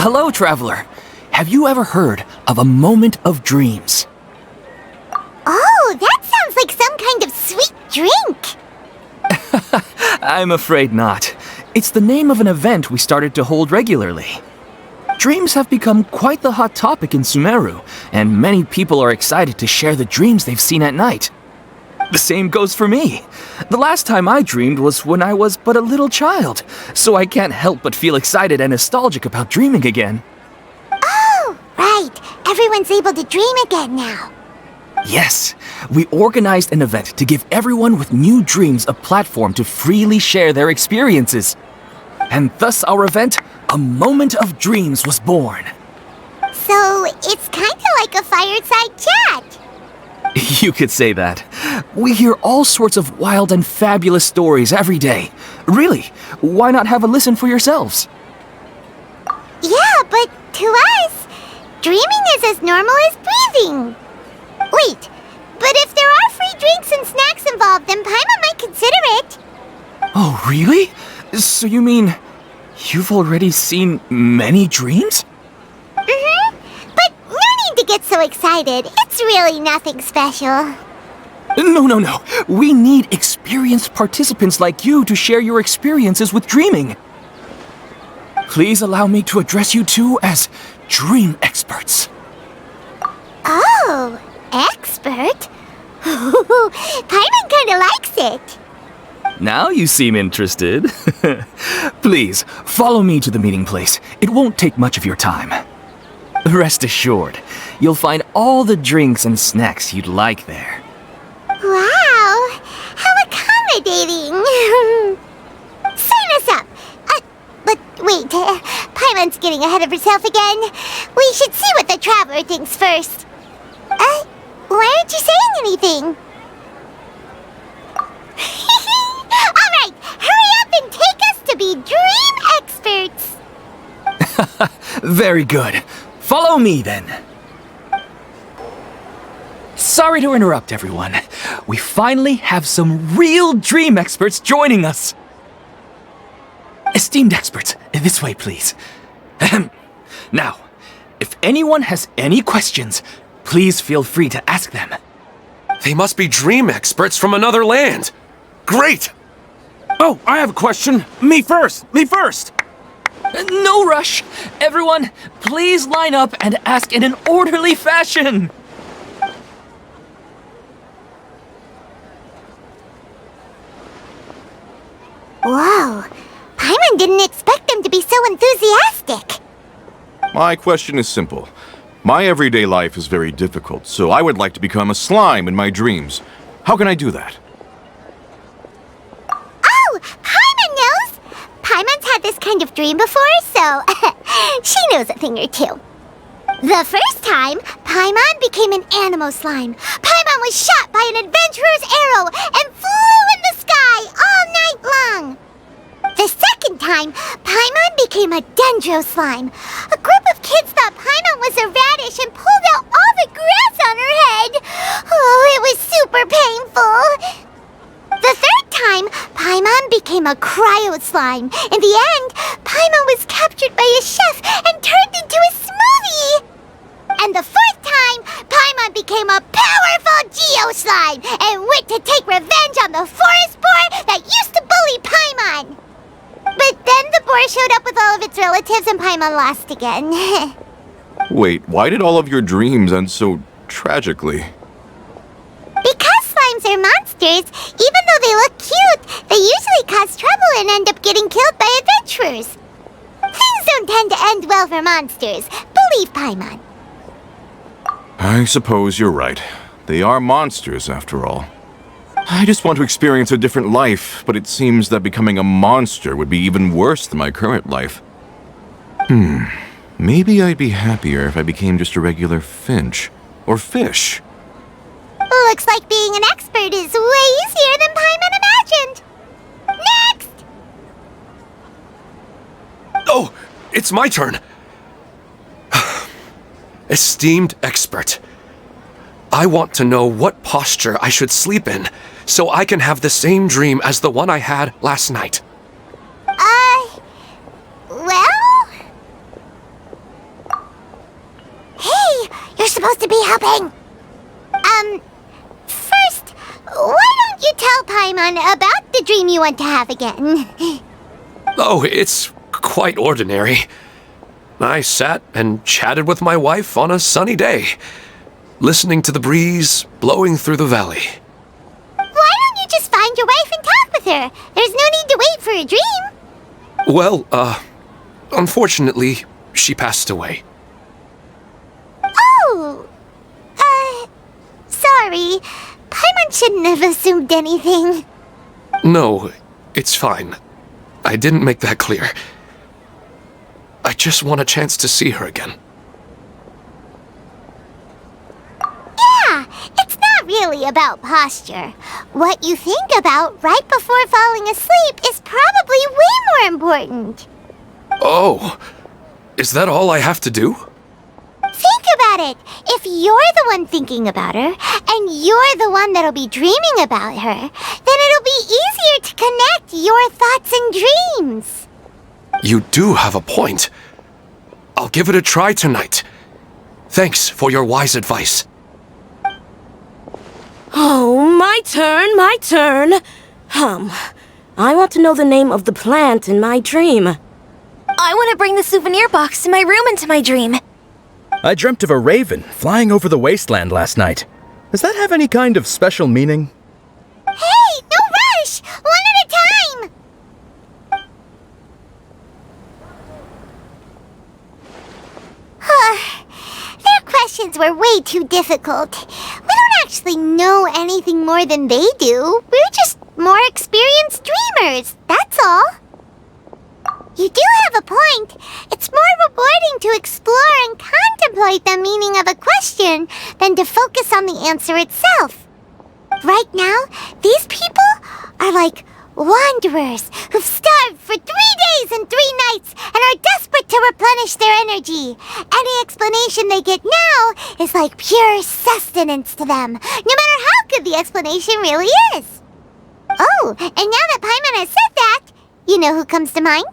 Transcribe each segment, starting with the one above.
Hello, traveler. Have you ever heard of a moment of dreams? Oh, that sounds like some kind of sweet drink. I'm afraid not. It's the name of an event we started to hold regularly. Dreams have become quite the hot topic in Sumeru, and many people are excited to share the dreams they've seen at night. The same goes for me. The last time I dreamed was when I was but a little child, so I can't help but feel excited and nostalgic about dreaming again. Oh, right. Everyone's able to dream again now. Yes, we organized an event to give everyone with new dreams a platform to freely share their experiences. And thus our event, A Moment of Dreams, was born. So, it's kind of like a fireside chat. You could say that. We hear all sorts of wild and fabulous stories every day. Really, why not have a listen for yourselves? Yeah, but to us, dreaming is as normal as breathing. Wait, but if there are free drinks and snacks involved, then Paimon might consider it. Oh, really? So you mean you've already seen many dreams? Mm-hmm. But no need to get so excited. It's really nothing special. No. We need experienced participants like you to share your experiences with dreaming. Please allow me to address you two as dream experts. Oh, expert? Paimon kinda likes it. Now you seem interested. Please, follow me to the meeting place. It won't take much of your time. Rest assured, you'll find all the drinks and snacks you'd like there. Wow, how accommodating. Sign us up. But wait, Paimon's getting ahead of herself again. We should see what the traveler thinks first. Why aren't you saying anything? Alright, hurry up and take us to be dream experts! Very good. Follow me then. Sorry to interrupt, everyone. We finally have some real dream experts joining us. Esteemed experts, this way, please. Now, if anyone has any questions, please feel free to ask them. They must be dream experts from another land. Great! Oh, I have a question. Me first! No rush. Everyone, please line up and ask in an orderly fashion. Whoa, Paimon didn't expect them to be so enthusiastic. My question is simple. My everyday life is very difficult, so I would like to become a slime in my dreams. How can I do that? Oh, Paimon knows! Paimon's had this kind of dream before, so she knows a thing or two. The first time, Paimon became an animal slime. Paimon was shot by an adventurer's arrow and flew in the sky all night long. The second time, Paimon became a dendro slime. A group of kids thought Paimon was a radish and pulled out all the grass on her head. Oh, it was super painful. The third time, Paimon became a cryo slime. In the end, Paimon was captured by a chef and turned into a smoothie. And the fourth time, Paimon became a powerful geo slime and went to take revenge on the forest boar that used to bully Paimon. But then the boar showed up with all of its relatives and Paimon lost again. Wait, why did all of your dreams end so tragically? Because slimes are monsters, even though they look cute, they usually cause trouble and end up getting killed by adventurers. Things don't tend to end well for monsters. Believe Paimon. I suppose you're right. They are monsters, after all. I just want to experience a different life, but it seems that becoming a monster would be even worse than my current life. Maybe I'd be happier if I became just a regular finch. Or fish. Looks like being an expert is way easier than Paimon imagined. Next! Oh, it's my turn. Esteemed expert, I want to know what posture I should sleep in so I can have the same dream as the one I had last night. Well... supposed to be helping? First, why don't you tell Paimon about the dream you want to have again? Oh, it's quite ordinary. I sat and chatted with my wife on a sunny day, listening to the breeze blowing through the valley. Why don't you just find your wife and talk with her? There's no need to wait for a dream. Well, unfortunately, she passed away. Oh, sorry. Paimon shouldn't have assumed anything. No, it's fine. I didn't make that clear. I just want a chance to see her again. Yeah, it's not really about posture. What you think about right before falling asleep is probably way more important. Oh, is that all I have to do? Think about it. If you're the one thinking about her, and you're the one that'll be dreaming about her, then it'll be easier to connect your thoughts and dreams. You do have a point. I'll give it a try tonight. Thanks for your wise advice. Oh, my turn. I want to know the name of the plant in my dream. I want to bring the souvenir box to my room into my dream. I dreamt of a raven flying over the wasteland last night. Does that have any kind of special meaning? Hey, no rush! One at a time! Their questions were way too difficult. We don't actually know anything more than they do. We're just more experienced dreamers, that's all. You do have a point. It's more rewarding to explore and contemplate the meaning of a question than to focus on the answer itself. Right now, these people are like wanderers who've starved for 3 days and 3 nights and are desperate to replenish their energy. Any explanation they get now is like pure sustenance to them, no matter how good the explanation really is. Oh, and now that Paimon has said that, you know who comes to mind?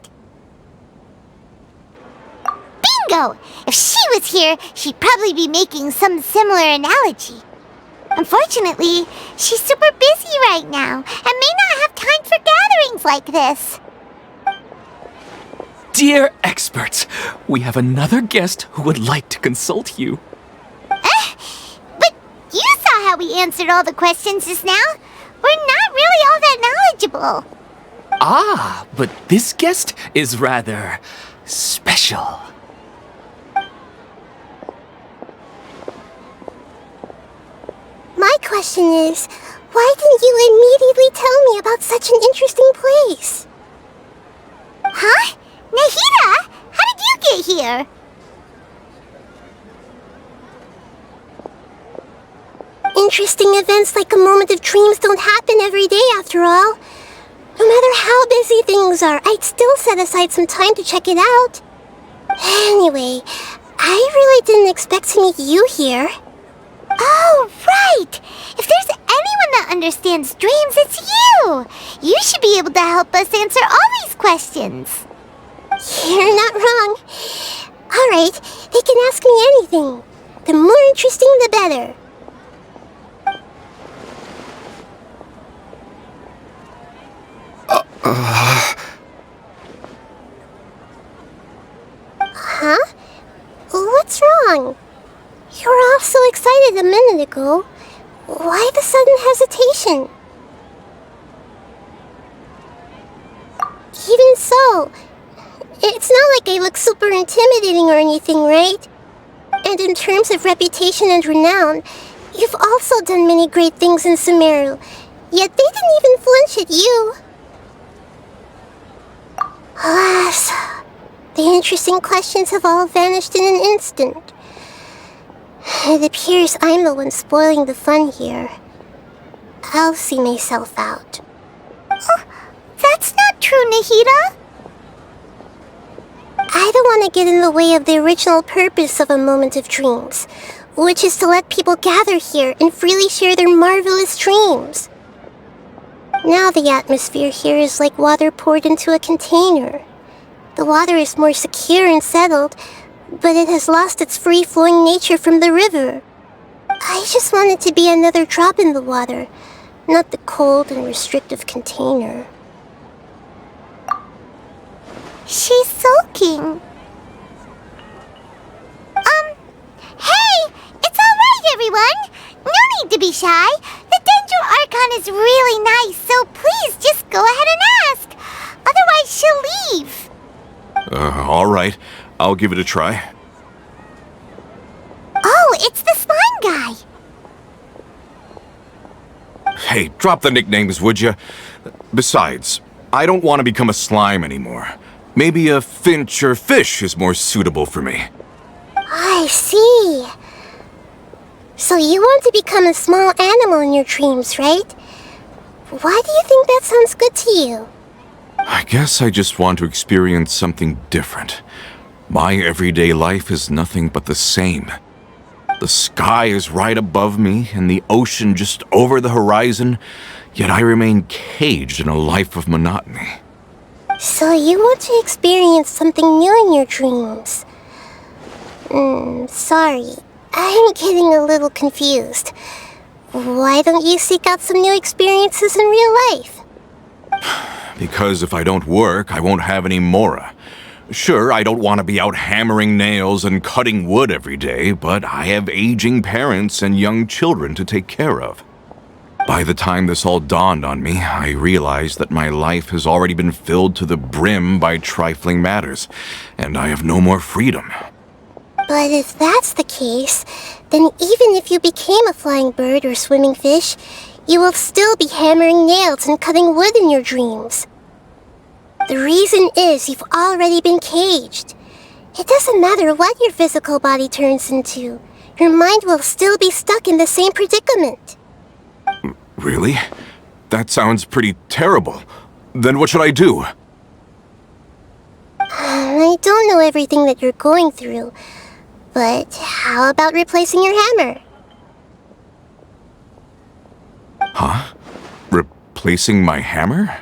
Bingo! If she was here, she'd probably be making some similar analogy. Unfortunately, she's super busy right now and may not have time for gatherings like this. Dear experts, we have another guest who would like to consult you. But you saw how we answered all the questions just now. We're not really all that knowledgeable. Ah, but this guest is rather special. My question is, why didn't you immediately tell me about such an interesting place? Huh? Nahida, how did you get here? Interesting events like a moment of dreams don't happen every day after all. No matter how busy things are, I'd still set aside some time to check it out. Anyway, I really didn't expect to meet you here. Oh, right! If there's anyone that understands dreams, it's you! You should be able to help us answer all these questions. You're not wrong. Alright, they can ask me anything. The more interesting, the better. Huh? What's wrong? You were all so excited a minute ago. Why the sudden hesitation? Even so, it's not like I look super intimidating or anything, right? And in terms of reputation and renown, you've also done many great things in Sumeru, yet they didn't even flinch at you. Alas, the interesting questions have all vanished in an instant. It appears I'm the one spoiling the fun here. I'll see myself out. Oh, that's not true, Nahida. I don't want to get in the way of the original purpose of a moment of dreams, which is to let people gather here and freely share their marvelous dreams. Now the atmosphere here is like water poured into a container. The water is more secure and settled, but it has lost its free-flowing nature from the river. I just want it to be another drop in the water, not the cold and restrictive container. She's sulking. Hey! It's alright, everyone! No need to be shy. The Dendro Archon is really nice, so please just go ahead and ask. Otherwise, she'll leave. Alright. I'll give it a try. Oh, it's the slime guy. Hey, drop the nicknames, would you? Besides, I don't want to become a slime anymore. Maybe a finch or fish is more suitable for me. I see. So you want to become a small animal in your dreams, right? Why do you think that sounds good to you? I guess I just want to experience something different. My everyday life is nothing but the same. The sky is right above me and the ocean just over the horizon, yet I remain caged in a life of monotony. So you want to experience something new in your dreams? Sorry. I'm getting a little confused. Why don't you seek out some new experiences in real life? Because if I don't work, I won't have any mora. Sure, I don't want to be out hammering nails and cutting wood every day, but I have aging parents and young children to take care of. By the time this all dawned on me, I realized that my life has already been filled to the brim by trifling matters, and I have no more freedom. But if that's the case, then even if you became a flying bird or swimming fish, you will still be hammering nails and cutting wood in your dreams. The reason is you've already been caged. It doesn't matter what your physical body turns into. Your mind will still be stuck in the same predicament. Really? That sounds pretty terrible. Then what should I do? I don't know everything that you're going through, but how about replacing your hammer? Huh? Replacing my hammer?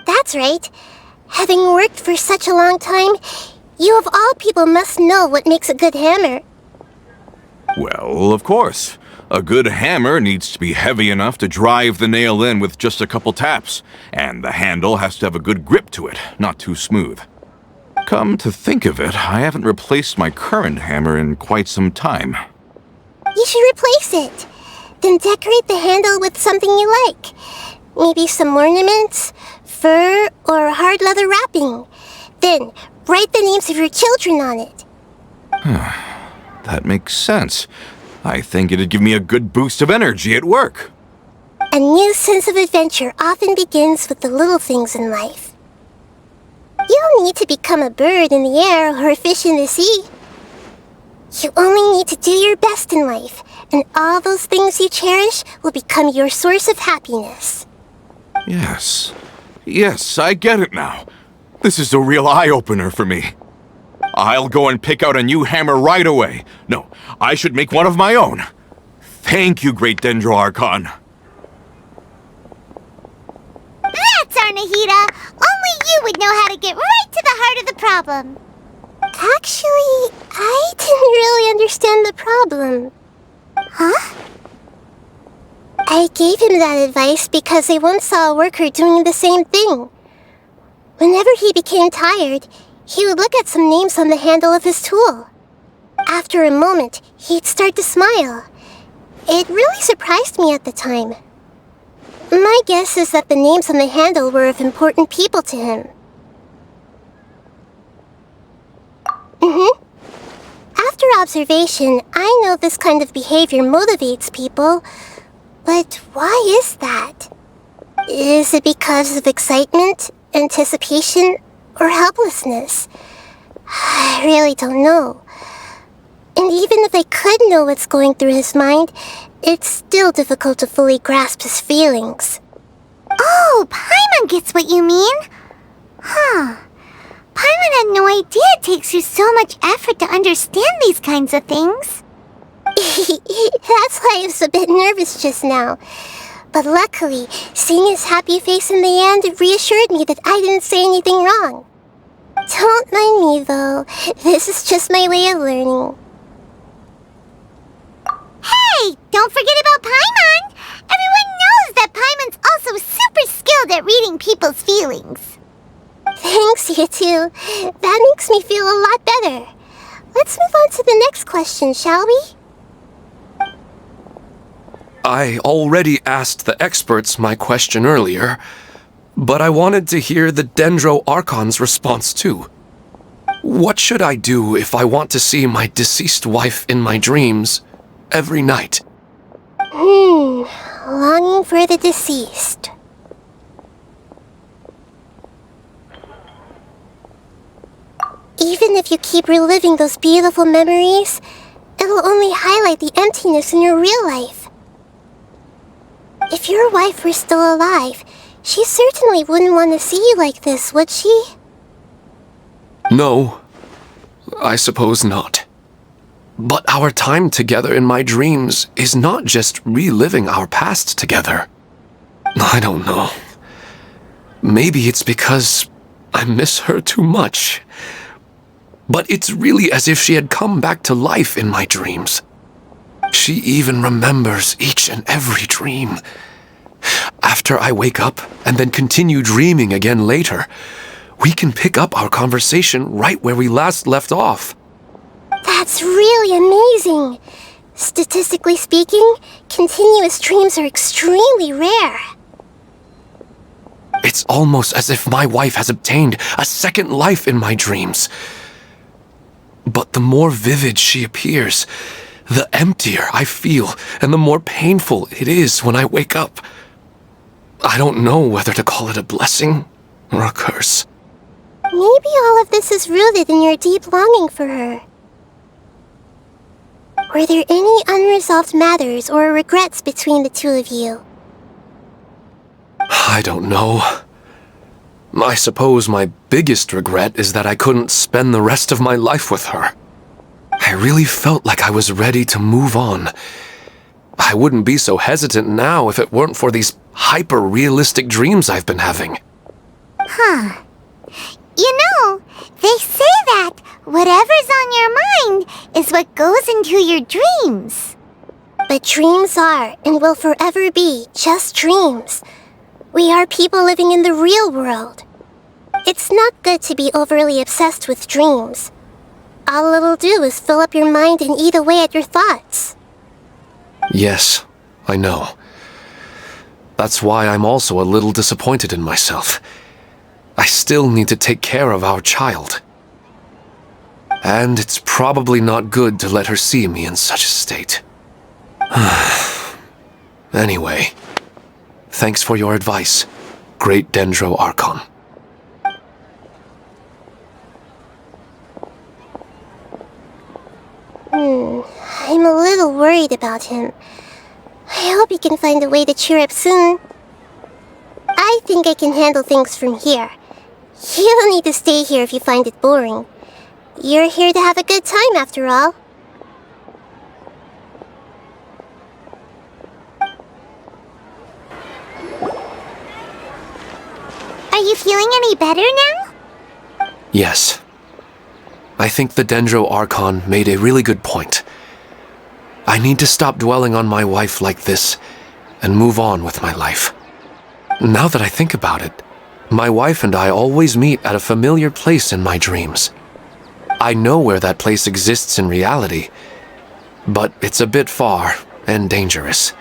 That's right. Having worked for such a long time, you of all people must know what makes a good hammer. Well, of course. A good hammer needs to be heavy enough to drive the nail in with just a couple taps, and the handle has to have a good grip to it, not too smooth. Come to think of it, I haven't replaced my current hammer in quite some time. You should replace it. Then decorate the handle with something you like. Maybe some ornaments, fur, or hard leather wrapping. Then write the names of your children on it. That makes sense. I think it'd give me a good boost of energy at work. A new sense of adventure often begins with the little things in life. You don't need to become a bird in the air or a fish in the sea. You only need to do your best in life, and all those things you cherish will become your source of happiness. Yes. Yes, I get it now. This is a real eye-opener for me. I'll go and pick out a new hammer right away. No, I should make one of my own. Thank you, Great Dendro Archon. That's our Nahida! Only you would know how to get right to the heart of the problem. Actually, I didn't really understand the problem. Huh? I gave him that advice because I once saw a worker doing the same thing. Whenever he became tired, he would look at some names on the handle of his tool. After a moment, he'd start to smile. It really surprised me at the time. My guess is that the names on the handle were of important people to him. After observation, I know this kind of behavior motivates people. But why is that? Is it because of excitement, anticipation, or helplessness? I really don't know. And even if I could know what's going through his mind, it's still difficult to fully grasp his feelings. Oh, Paimon gets what you mean. Huh. Paimon had no idea it takes you so much effort to understand these kinds of things. That's why I was a bit nervous just now. But luckily, seeing his happy face in the end reassured me that I didn't say anything wrong. Don't mind me, though. This is just my way of learning. Hey! Don't forget about Paimon! Everyone knows that Paimon's also super skilled at reading people's feelings. Thanks, you two. That makes me feel a lot better. Let's move on to the next question, shall we? I already asked the experts my question earlier, but I wanted to hear the Dendro Archon's response too. What should I do if I want to see my deceased wife in my dreams every night? Longing for the deceased. Even if you keep reliving those beautiful memories, it'll only highlight the emptiness in your real life. If your wife were still alive, she certainly wouldn't want to see you like this, would she? No, I suppose not. But our time together in my dreams is not just reliving our past together. I don't know. Maybe it's because I miss her too much. But it's really as if she had come back to life in my dreams. She even remembers each and every dream. After I wake up and then continue dreaming again later, we can pick up our conversation right where we last left off. That's really amazing. Statistically speaking, continuous dreams are extremely rare. It's almost as if my wife has obtained a second life in my dreams. But the more vivid she appears, the emptier I feel and the more painful it is when I wake up. I don't know whether to call it a blessing or a curse. Maybe all of this is rooted in your deep longing for her. Were there any unresolved matters or regrets between the two of you? I don't know. I suppose my biggest regret is that I couldn't spend the rest of my life with her. I really felt like I was ready to move on. I wouldn't be so hesitant now if it weren't for these hyper-realistic dreams I've been having. Huh. You know, they say that whatever's on your mind is what goes into your dreams. But dreams are and will forever be just dreams. We are people living in the real world. It's not good to be overly obsessed with dreams. All it'll do is fill up your mind and eat away at your thoughts. Yes, I know. That's why I'm also a little disappointed in myself. I still need to take care of our child. And it's probably not good to let her see me in such a state. Anyway, thanks for your advice, Great Dendro Archon. I'm a little worried about him. I hope he can find a way to cheer up soon. I think I can handle things from here. You don't need to stay here if you find it boring. You're here to have a good time, after all. Are you feeling any better now? Yes. I think the Dendro Archon made a really good point. I need to stop dwelling on my wife like this and move on with my life. Now that I think about it, my wife and I always meet at a familiar place in my dreams. I know where that place exists in reality, but it's a bit far and dangerous.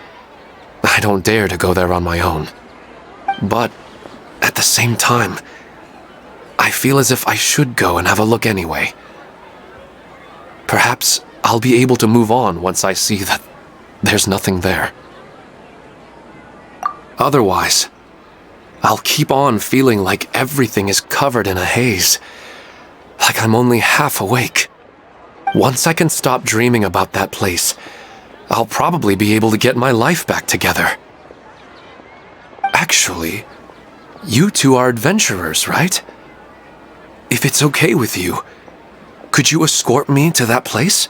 I don't dare to go there on my own. But at the same time, I feel as if I should go and have a look anyway. Perhaps I'll be able to move on once I see that there's nothing there. Otherwise, I'll keep on feeling like everything is covered in a haze, like I'm only half awake. Once I can stop dreaming about that place, I'll probably be able to get my life back together. Actually, you two are adventurers, right? If it's okay with you, could you escort me to that place?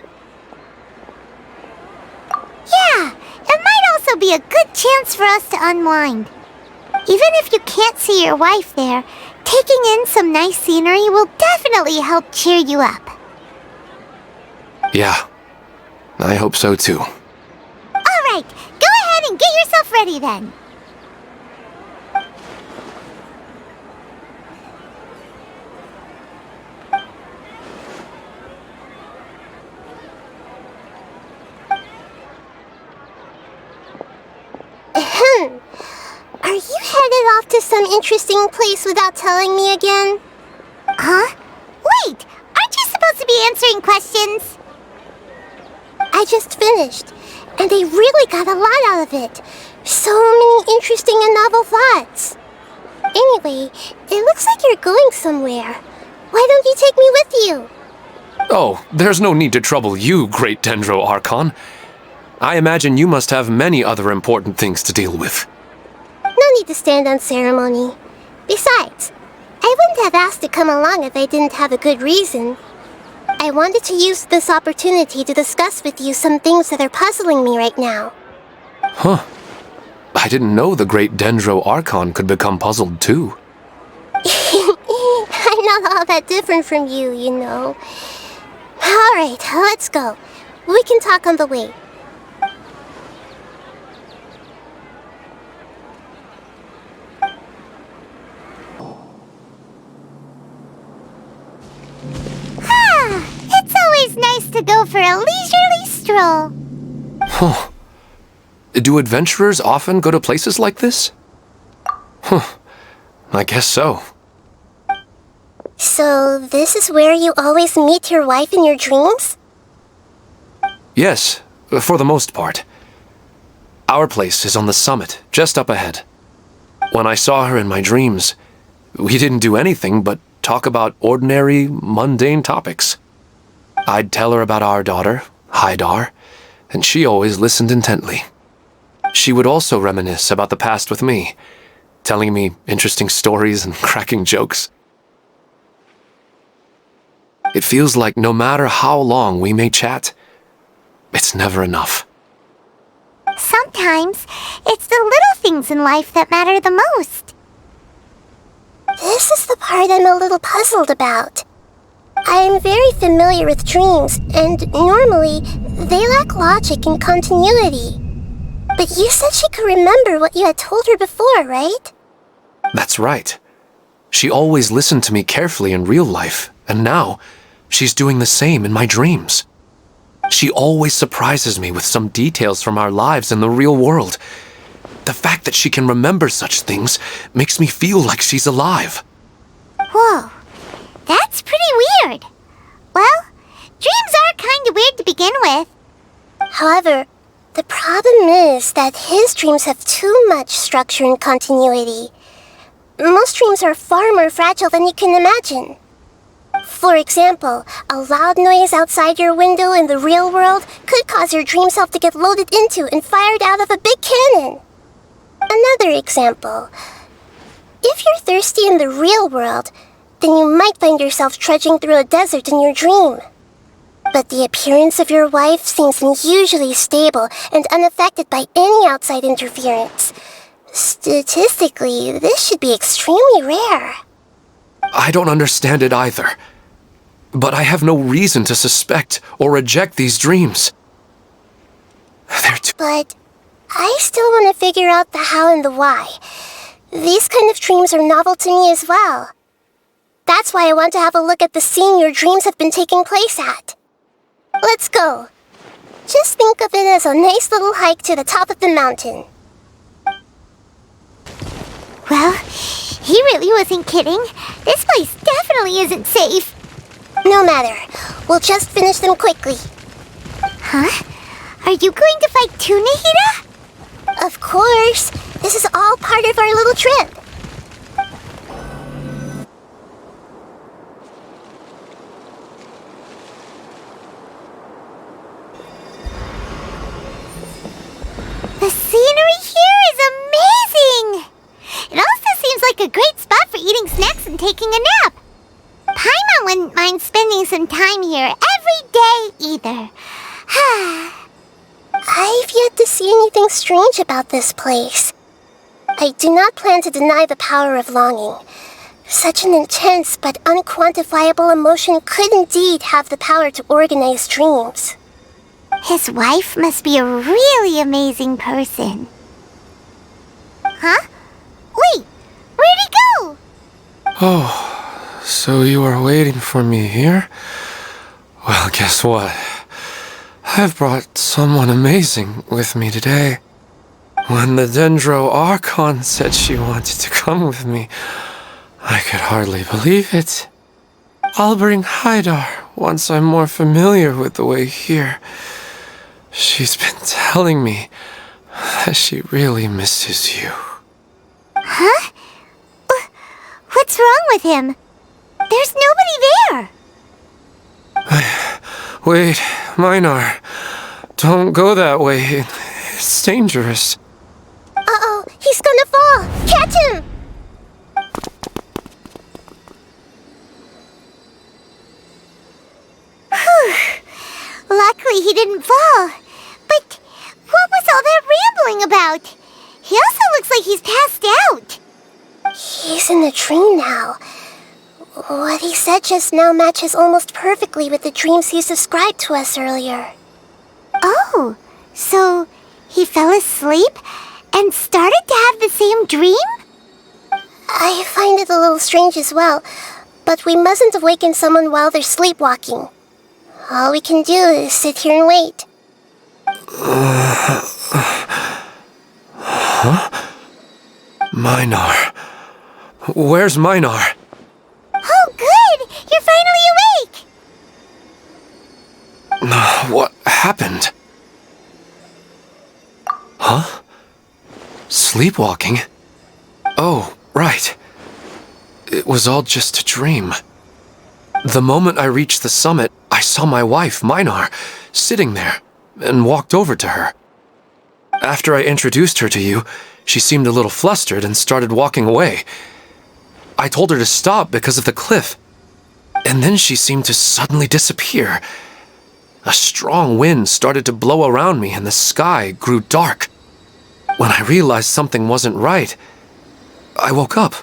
Yeah, it might also be a good chance for us to unwind. Even if you can't see your wife there, Taking in some nice scenery will definitely help cheer you up. Yeah, I hope so too. Alright, go ahead and get yourself ready then. Are you headed off to some interesting place without telling me again? Huh? Wait! Aren't you supposed to be answering questions? I just finished, and I really got a lot out of it. So many interesting and novel thoughts. Anyway, it looks like you're going somewhere. Why don't you take me with you? Oh, there's no need to trouble you, Great Dendro Archon. I imagine you must have many other important things to deal with. No need to stand on ceremony. Besides, I wouldn't have asked to come along if I didn't have a good reason. I wanted to use this opportunity to discuss with you some things that are puzzling me right now. Huh. I didn't know the Great Dendro Archon could become puzzled too. I'm not all that different from you, you know. Alright, let's go. We can talk on the way. It's always nice to go for a leisurely stroll. Huh. Do adventurers often go to places like this? Huh. I guess so. So, this is where you always meet your wife in your dreams? Yes, for the most part. Our place is on the summit, just up ahead. When I saw her in my dreams, we didn't do anything but talk about ordinary, mundane topics. I'd tell her about our daughter, Haidar, and she always listened intently. She would also reminisce about the past with me, telling me interesting stories and cracking jokes. It feels like no matter how long we may chat, it's never enough. Sometimes, it's the little things in life that matter the most. This is the part I'm a little puzzled about. I'm very familiar with dreams, and normally, they lack logic and continuity. But you said she could remember what you had told her before, right? That's right. She always listened to me carefully in real life, and now, she's doing the same in my dreams. She always surprises me with some details from our lives in the real world. The fact that she can remember such things makes me feel like she's alive. Whoa, that's pretty weird. Well, dreams are kind of weird to begin with. However, the problem is that his dreams have too much structure and continuity. Most dreams are far more fragile than you can imagine. For example, a loud noise outside your window in the real world could cause your dream self to get loaded into and fired out of a big cannon. Another example. If you're thirsty in the real world, then you might find yourself trudging through a desert in your dream. But the appearance of your wife seems unusually stable and unaffected by any outside interference. Statistically, this should be extremely rare. I don't understand it either. But I have no reason to suspect or reject these dreams. But I still want to figure out the how and the why. These kind of dreams are novel to me as well. That's why I want to have a look at the scene your dreams have been taking place at. Let's go. Just think of it as a nice little hike to the top of the mountain. Well, he really wasn't kidding. This place definitely isn't safe. No matter. We'll just finish them quickly. Huh? Are you going to fight too, Nahida? Of course. This is all part of our little trip. The scenery here is amazing! It also seems like a great spot for eating snacks and taking a nap. Paimon wouldn't mind spending some time here every day either. I've yet to see anything strange about this place. I do not plan to deny the power of longing. Such an intense but unquantifiable emotion could indeed have the power to organize dreams. His wife must be a really amazing person. Huh? Wait, where'd he go? Oh, so you are waiting for me here? Well, guess what? I've brought someone amazing with me today. When the Dendro Archon said she wanted to come with me, I could hardly believe it. I'll bring Haidar once I'm more familiar with the way here. She's been telling me that she really misses you. Huh? What's wrong with him? There's nobody there. Wait, Minar. Don't go that way. It's dangerous. Uh-oh, he's gonna fall! Catch him! Luckily he didn't fall. But what was all that rambling about? He also looks like he's passed out. He's in a dream now. What he said just now matches almost perfectly with the dreams he's described to us earlier. Oh, so he fell asleep and started to have the same dream? I find it a little strange as well, but we mustn't awaken someone while they're sleepwalking. All we can do is sit here and wait. Huh? Minar. Where's Minar? Oh, good! You're finally awake! What happened? Huh? Sleepwalking? Oh, right. It was all just a dream. The moment I reached the summit, I saw my wife, Minar, sitting there, and walked over to her. After I introduced her to you, she seemed a little flustered and started walking away. I told her to stop because of the cliff, and then she seemed to suddenly disappear. A strong wind started to blow around me and the sky grew dark. When I realized something wasn't right, I woke up.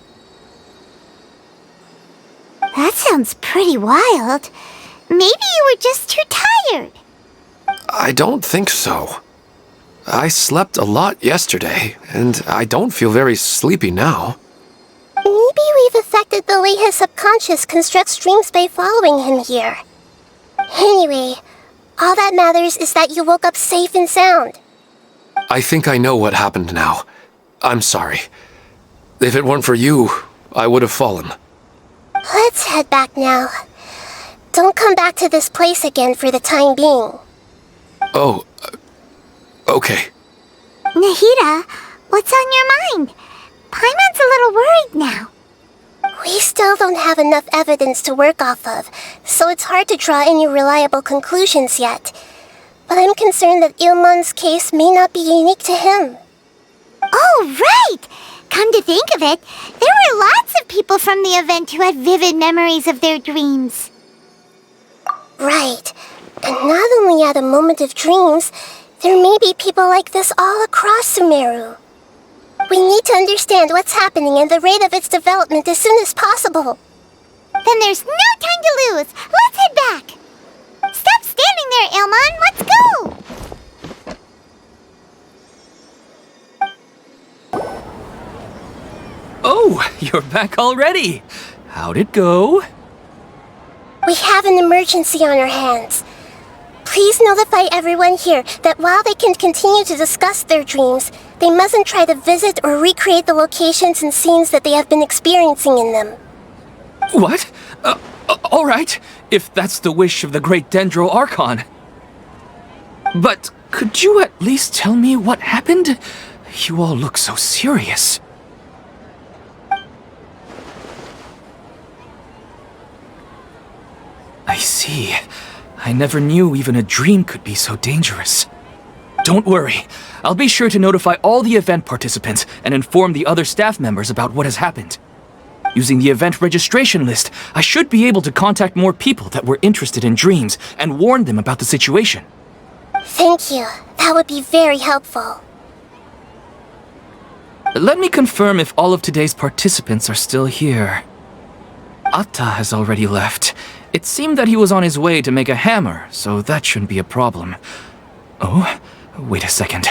That sounds pretty wild. Maybe you were just too tired. I don't think so. I slept a lot yesterday, and I don't feel very sleepy now. Maybe we've affected the way his subconscious constructs dreams by following him here. Anyway, all that matters is that you woke up safe and sound. I think I know what happened now. I'm sorry. If it weren't for you, I would have fallen. Let's head back now. Don't come back to this place again for the time being. Oh, okay. Nahida, what's on your mind? Paimon's a little worried now. We still don't have enough evidence to work off of, so it's hard to draw any reliable conclusions yet. But I'm concerned that Ilmon's case may not be unique to him. Oh, right! Come to think of it, there were lots of people from the event who had vivid memories of their dreams. Right. And not only at a moment of dreams, there may be people like this all across Sumeru. We need to understand what's happening and the rate of its development as soon as possible. Then there's no time to lose. Let's head back. Stop standing there, Ilmon. Let's go. Oh, you're back already. How'd it go? We have an emergency on our hands. Please notify everyone here that while they can continue to discuss their dreams, they mustn't try to visit or recreate the locations and scenes that they have been experiencing in them. What? All right, if that's the wish of the great Dendro Archon. But could you at least tell me what happened? You all look so serious. I see. I never knew even a dream could be so dangerous. Don't worry. I'll be sure to notify all the event participants and inform the other staff members about what has happened. Using the event registration list, I should be able to contact more people that were interested in dreams and warn them about the situation. Thank you. That would be very helpful. Let me confirm if all of today's participants are still here. Atta has already left. It seemed that he was on his way to make a hammer, so that shouldn't be a problem. Oh, wait a second.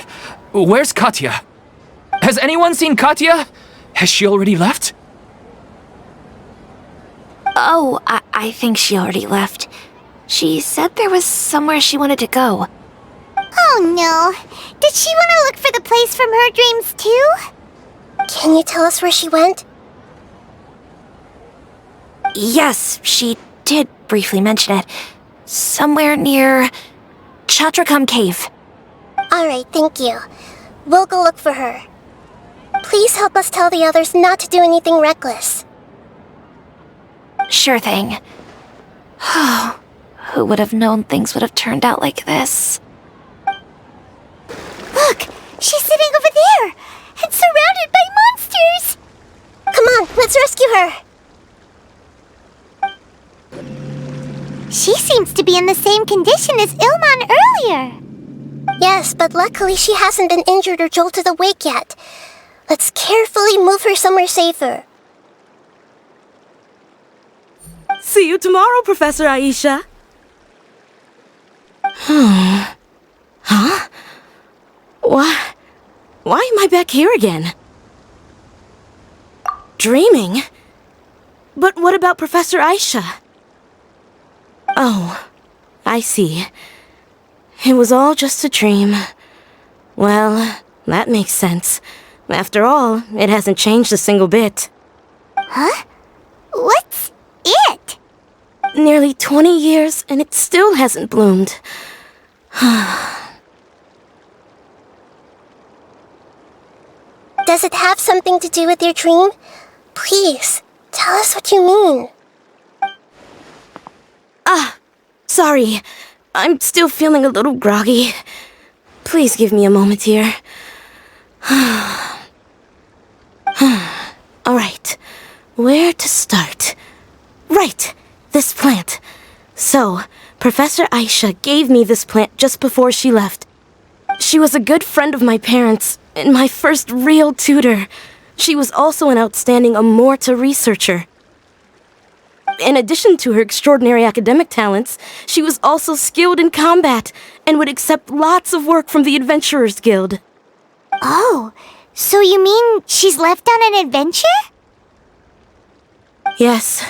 Where's Katya? Has anyone seen Katya? Has she already left? Oh, I think she already left. She said there was somewhere she wanted to go. Oh no. Did she want to look for the place from her dreams too? Can you tell us where she went? Yes, she did briefly mention it. Somewhere near Chatrakam Cave. Alright, thank you. We'll go look for her. Please help us tell the others not to do anything reckless. Sure thing. Who would have known things would have turned out like this? Look! She's sitting over there! And surrounded by monsters! Come on, let's rescue her! She seems to be in the same condition as Ilman earlier. Yes, but luckily she hasn't been injured or jolted awake yet. Let's carefully move her somewhere safer. See you tomorrow, Professor Aisha. Huh? Why am I back here again? Dreaming? But what about Professor Aisha? Oh, I see. It was all just a dream. Well, that makes sense. After all, it hasn't changed a single bit. Huh? What's it? Nearly 20 years, and it still hasn't bloomed. Does it have something to do with your dream? Please, tell us what you mean. Sorry. I'm still feeling a little groggy. Please give me a moment here. Alright, where to start? Right, this plant. So, Professor Aisha gave me this plant just before she left. She was a good friend of my parents, and my first real tutor. She was also an outstanding Amorta researcher. In addition to her extraordinary academic talents, she was also skilled in combat and would accept lots of work from the Adventurers Guild. Oh, so you mean she's left on an adventure? Yes.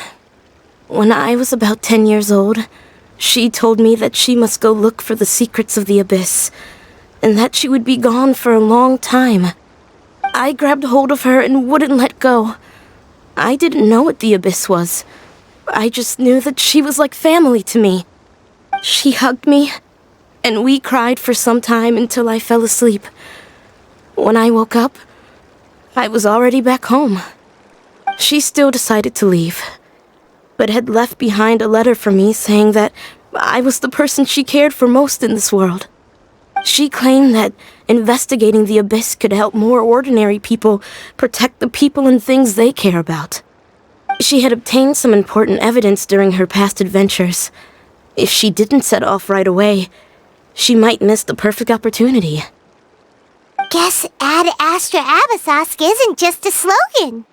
When I was about 10 years old, she told me that she must go look for the secrets of the Abyss, and that she would be gone for a long time. I grabbed hold of her and wouldn't let go. I didn't know what the Abyss was. I just knew that she was like family to me. She hugged me, and we cried for some time until I fell asleep. When I woke up, I was already back home. She still decided to leave, but had left behind a letter for me saying that I was the person she cared for most in this world. She claimed that investigating the Abyss could help more ordinary people protect the people and things they care about. She had obtained some important evidence during her past adventures. If she didn't set off right away, she might miss the perfect opportunity. Guess Ad Astra Abyssosque isn't just a slogan.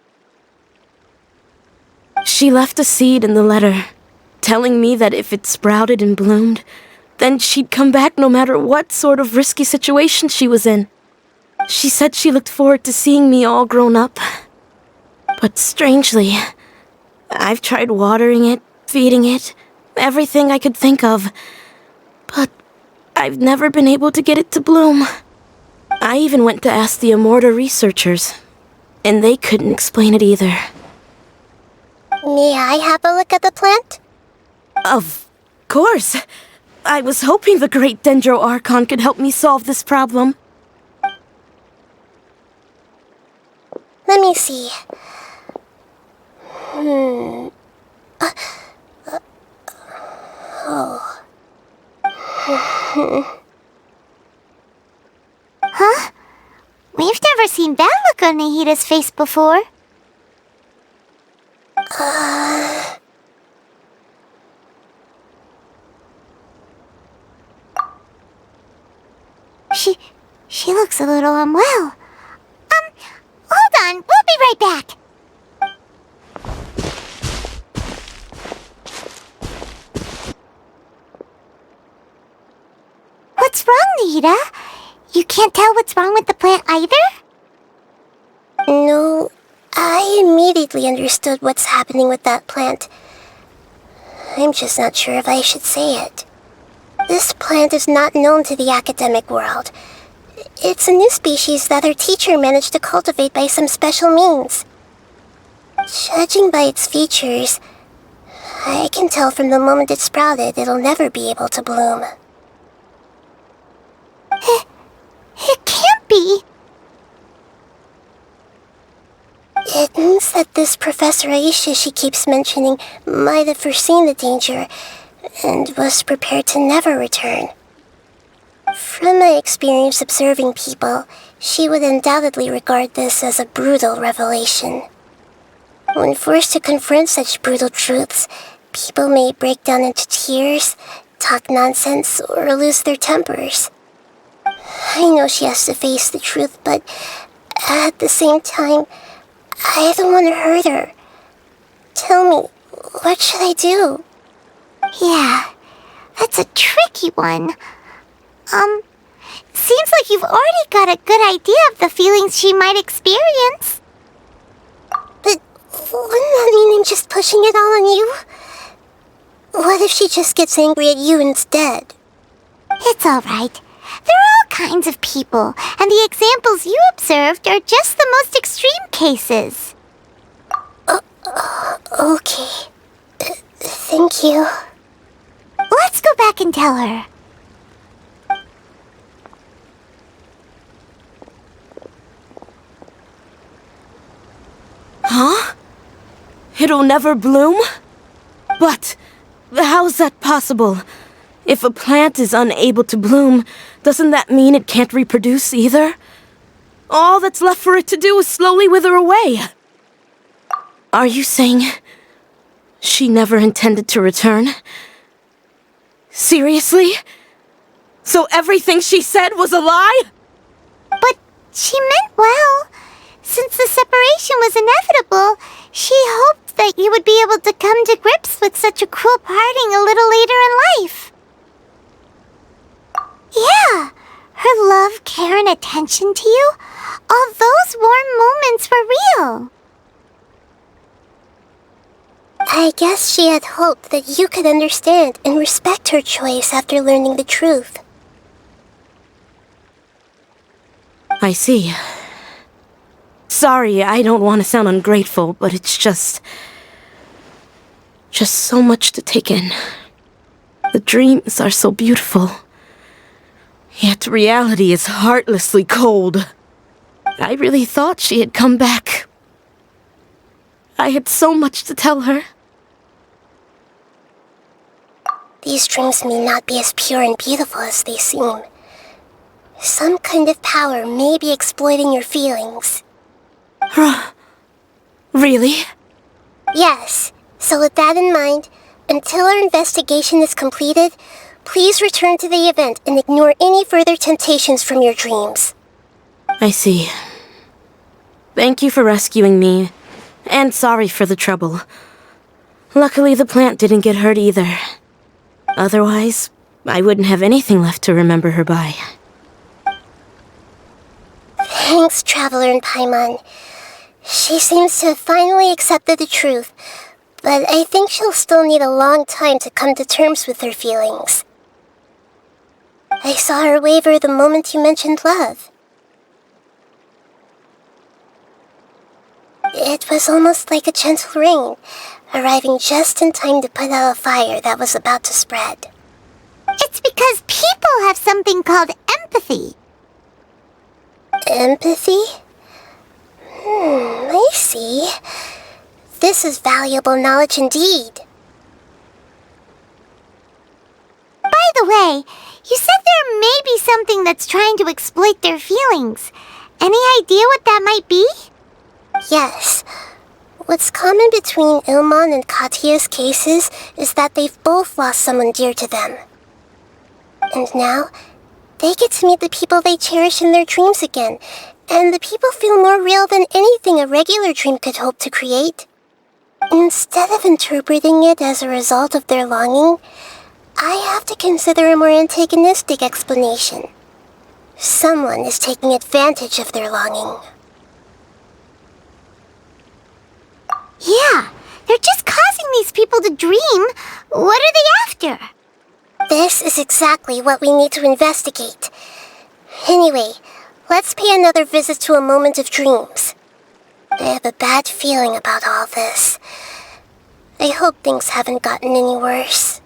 She left a seed in the letter, telling me that if it sprouted and bloomed, then she'd come back no matter what sort of risky situation she was in. She said she looked forward to seeing me all grown up. But strangely, I've tried watering it, feeding it, everything I could think of. But I've never been able to get it to bloom. I even went to ask the Amorta researchers, and they couldn't explain it either. May I have a look at the plant? Of course. I was hoping the great Dendro Archon could help me solve this problem. Let me see. Huh? We've never seen that look on Nahida's face before. She looks a little unwell. Hold on, we'll be right back. Nahida? You can't tell what's wrong with the plant either? No, I immediately understood what's happening with that plant. I'm just not sure if I should say it. This plant is not known to the academic world. It's a new species that our teacher managed to cultivate by some special means. Judging by its features, I can tell from the moment it sprouted it'll never be able to bloom. It can't be. It means that this Professor Aisha she keeps mentioning might have foreseen the danger and was prepared to never return. From my experience observing people, she would undoubtedly regard this as a brutal revelation. When forced to confront such brutal truths, people may break down into tears, talk nonsense, or lose their tempers. I know she has to face the truth, but at the same time, I don't want to hurt her. Tell me, what should I do? Yeah, that's a tricky one. Seems like you've already got a good idea of the feelings she might experience. But wouldn't that mean I'm just pushing it all on you? What if she just gets angry at you instead? It's alright. There are all kinds of people, and the examples you observed are just the most extreme cases. Okay. Thank you. Let's go back and tell her. Huh? It'll never bloom? But how's that possible? If a plant is unable to bloom, doesn't that mean it can't reproduce either? All that's left for it to do is slowly wither away. Are you saying she never intended to return? Seriously? So everything she said was a lie? But she meant well. Since the separation was inevitable, she hoped that you would be able to come to grips with such a cruel parting a little later in life. Yeah, her love, care, and attention to you, all those warm moments were real. I guess she had hoped that you could understand and respect her choice after learning the truth. I see. Sorry, I don't want to sound ungrateful, but it's just so much to take in. The dreams are so beautiful. Yet reality is heartlessly cold. I really thought she had come back. I had so much to tell her. These dreams may not be as pure and beautiful as they seem. Some kind of power may be exploiting your feelings. Really? Yes. So with that in mind, until our investigation is completed, please return to the event and ignore any further temptations from your dreams. I see. Thank you for rescuing me, and sorry for the trouble. Luckily, the plant didn't get hurt either. Otherwise, I wouldn't have anything left to remember her by. Thanks, Traveler and Paimon. She seems to have finally accepted the truth, but I think she'll still need a long time to come to terms with her feelings. I saw her waver the moment you mentioned love. It was almost like a gentle rain, arriving just in time to put out a fire that was about to spread. It's because people have something called empathy. Empathy? I see. This is valuable knowledge indeed. By the way, you said there may be something that's trying to exploit their feelings. Any idea what that might be? Yes. What's common between Ilmon and Katya's cases is that they've both lost someone dear to them. And now, they get to meet the people they cherish in their dreams again, and the people feel more real than anything a regular dream could hope to create. Instead of interpreting it as a result of their longing, I have to consider a more antagonistic explanation. Someone is taking advantage of their longing. Yeah, they're just causing these people to dream. What are they after? This is exactly what we need to investigate. Anyway, let's pay another visit to a moment of dreams. I have a bad feeling about all this. I hope things haven't gotten any worse.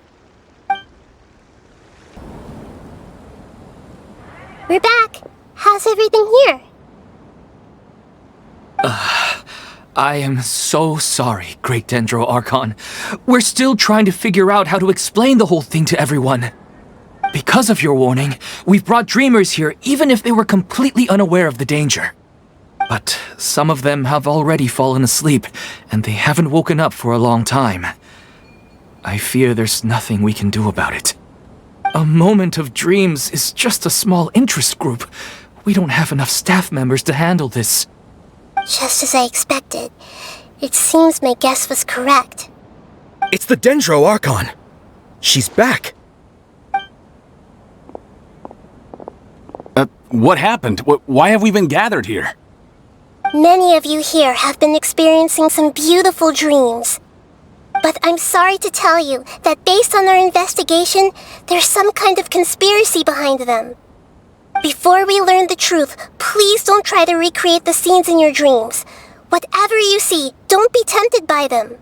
We're back. How's everything here? I am so sorry, Great Dendro Archon. We're still trying to figure out how to explain the whole thing to everyone. Because of your warning, we've brought dreamers here even if they were completely unaware of the danger. But some of them have already fallen asleep, and they haven't woken up for a long time. I fear there's nothing we can do about it. A moment of dreams is just a small interest group. We don't have enough staff members to handle this. Just as I expected. It seems my guess was correct. It's the Dendro Archon. She's back. What happened? Why have we been gathered here? Many of you here have been experiencing some beautiful dreams. But I'm sorry to tell you that based on our investigation, there's some kind of conspiracy behind them. Before we learn the truth, please don't try to recreate the scenes in your dreams. Whatever you see, don't be tempted by them.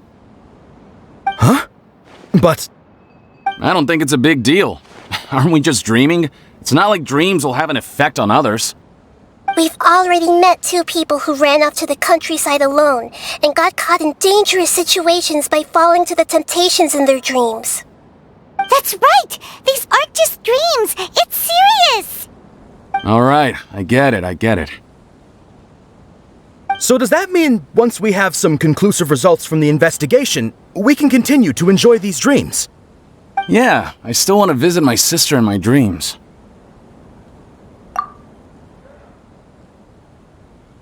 Huh? But... I don't think it's a big deal. Aren't we just dreaming? It's not like dreams will have an effect on others. We've already met 2 people who ran off to the countryside alone and got caught in dangerous situations by falling to the temptations in their dreams. That's right! These aren't just dreams! It's serious! Alright, I get it. so does that mean once we have some conclusive results from the investigation, we can continue to enjoy these dreams? Yeah, I still want to visit my sister in my dreams.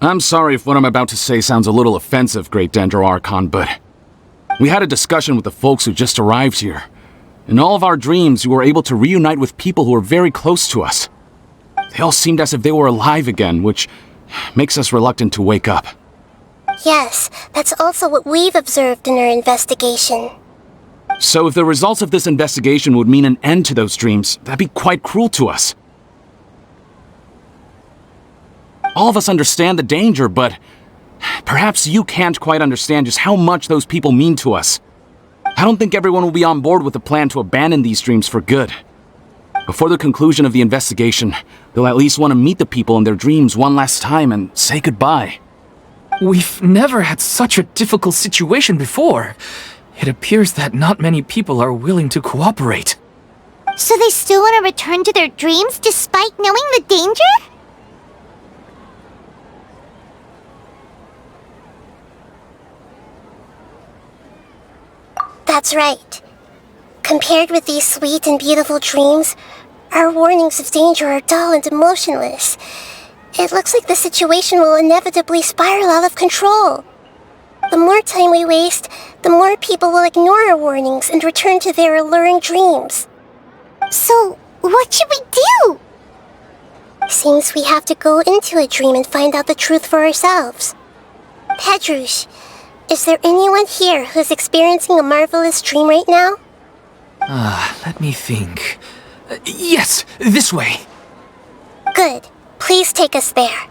I'm sorry if what I'm about to say sounds a little offensive, Great Dendro Archon, but we had a discussion with the folks who just arrived here. In all of our dreams, we were able to reunite with people who were very close to us. They all seemed as if they were alive again, which makes us reluctant to wake up. Yes, that's also what we've observed in our investigation. So if the results of this investigation would mean an end to those dreams, that'd be quite cruel to us. All of us understand the danger, but perhaps you can't quite understand just how much those people mean to us. I don't think everyone will be on board with the plan to abandon these dreams for good. Before the conclusion of the investigation, they'll at least want to meet the people in their dreams one last time and say goodbye. We've never had such a difficult situation before. It appears that not many people are willing to cooperate. So they still want to return to their dreams despite knowing the danger? That's right. Compared with these sweet and beautiful dreams, our warnings of danger are dull and emotionless. It looks like the situation will inevitably spiral out of control. The more time we waste, the more people will ignore our warnings and return to their alluring dreams. So, what should we do? Seems we have to go into a dream and find out the truth for ourselves. Pedrush, is there anyone here who's experiencing a marvelous dream right now? Let me think. Yes, this way. Good. Please take us there.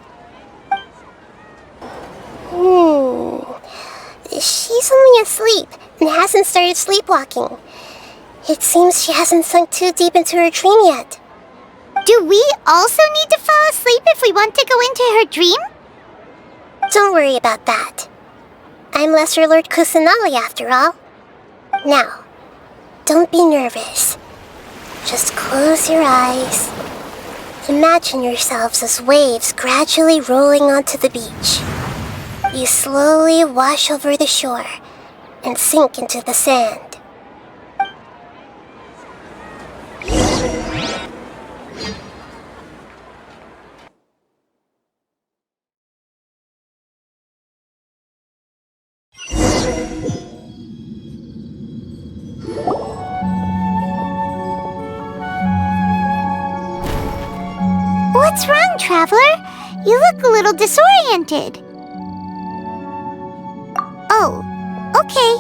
She's only asleep and hasn't started sleepwalking. It seems she hasn't sunk too deep into her dream yet. Do we also need to fall asleep if we want to go into her dream? Don't worry about that. I'm Lesser Lord Kusanali after all. Now, don't be nervous. Just close your eyes. Imagine yourselves as waves gradually rolling onto the beach. You slowly wash over the shore and sink into the sand. What's wrong, Traveler? You look a little disoriented. Oh, okay.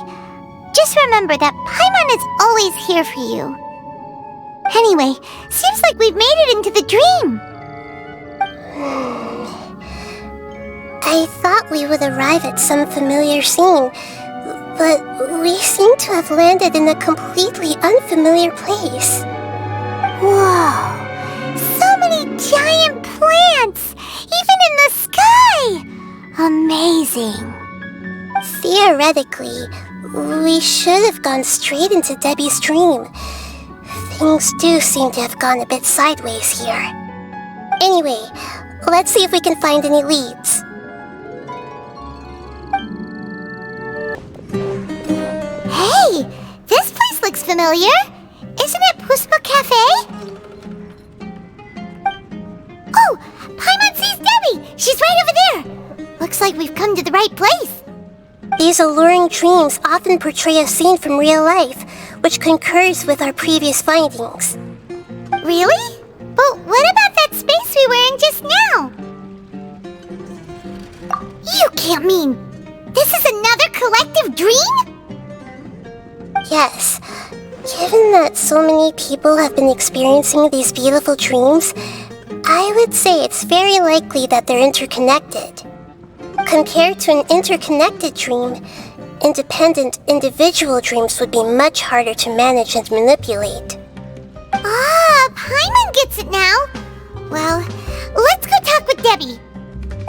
Just remember that Paimon is always here for you. Anyway, seems like we've made it into the dream. I thought we would arrive at some familiar scene, but we seem to have landed in a completely unfamiliar place. Whoa! So many giant plants! Even in the sky! Amazing. Theoretically, we should have gone straight into Debbie's dream. Things do seem to have gone a bit sideways here. Anyway, let's see if we can find any leads. Hey! This place looks familiar! Isn't it Puspa Cafe? Oh! Paimon sees Debbie! She's right over there! Looks like we've come to the right place. These alluring dreams often portray a scene from real life, which concurs with our previous findings. Really? But what about that space we were in just now? You can't mean... this is another collective dream? Yes. Given that so many people have been experiencing these beautiful dreams, I would say it's very likely that they're interconnected. Compared to an interconnected dream, independent individual dreams would be much harder to manage and manipulate. Ah, Paimon gets it now. Well, let's go talk with Debbie.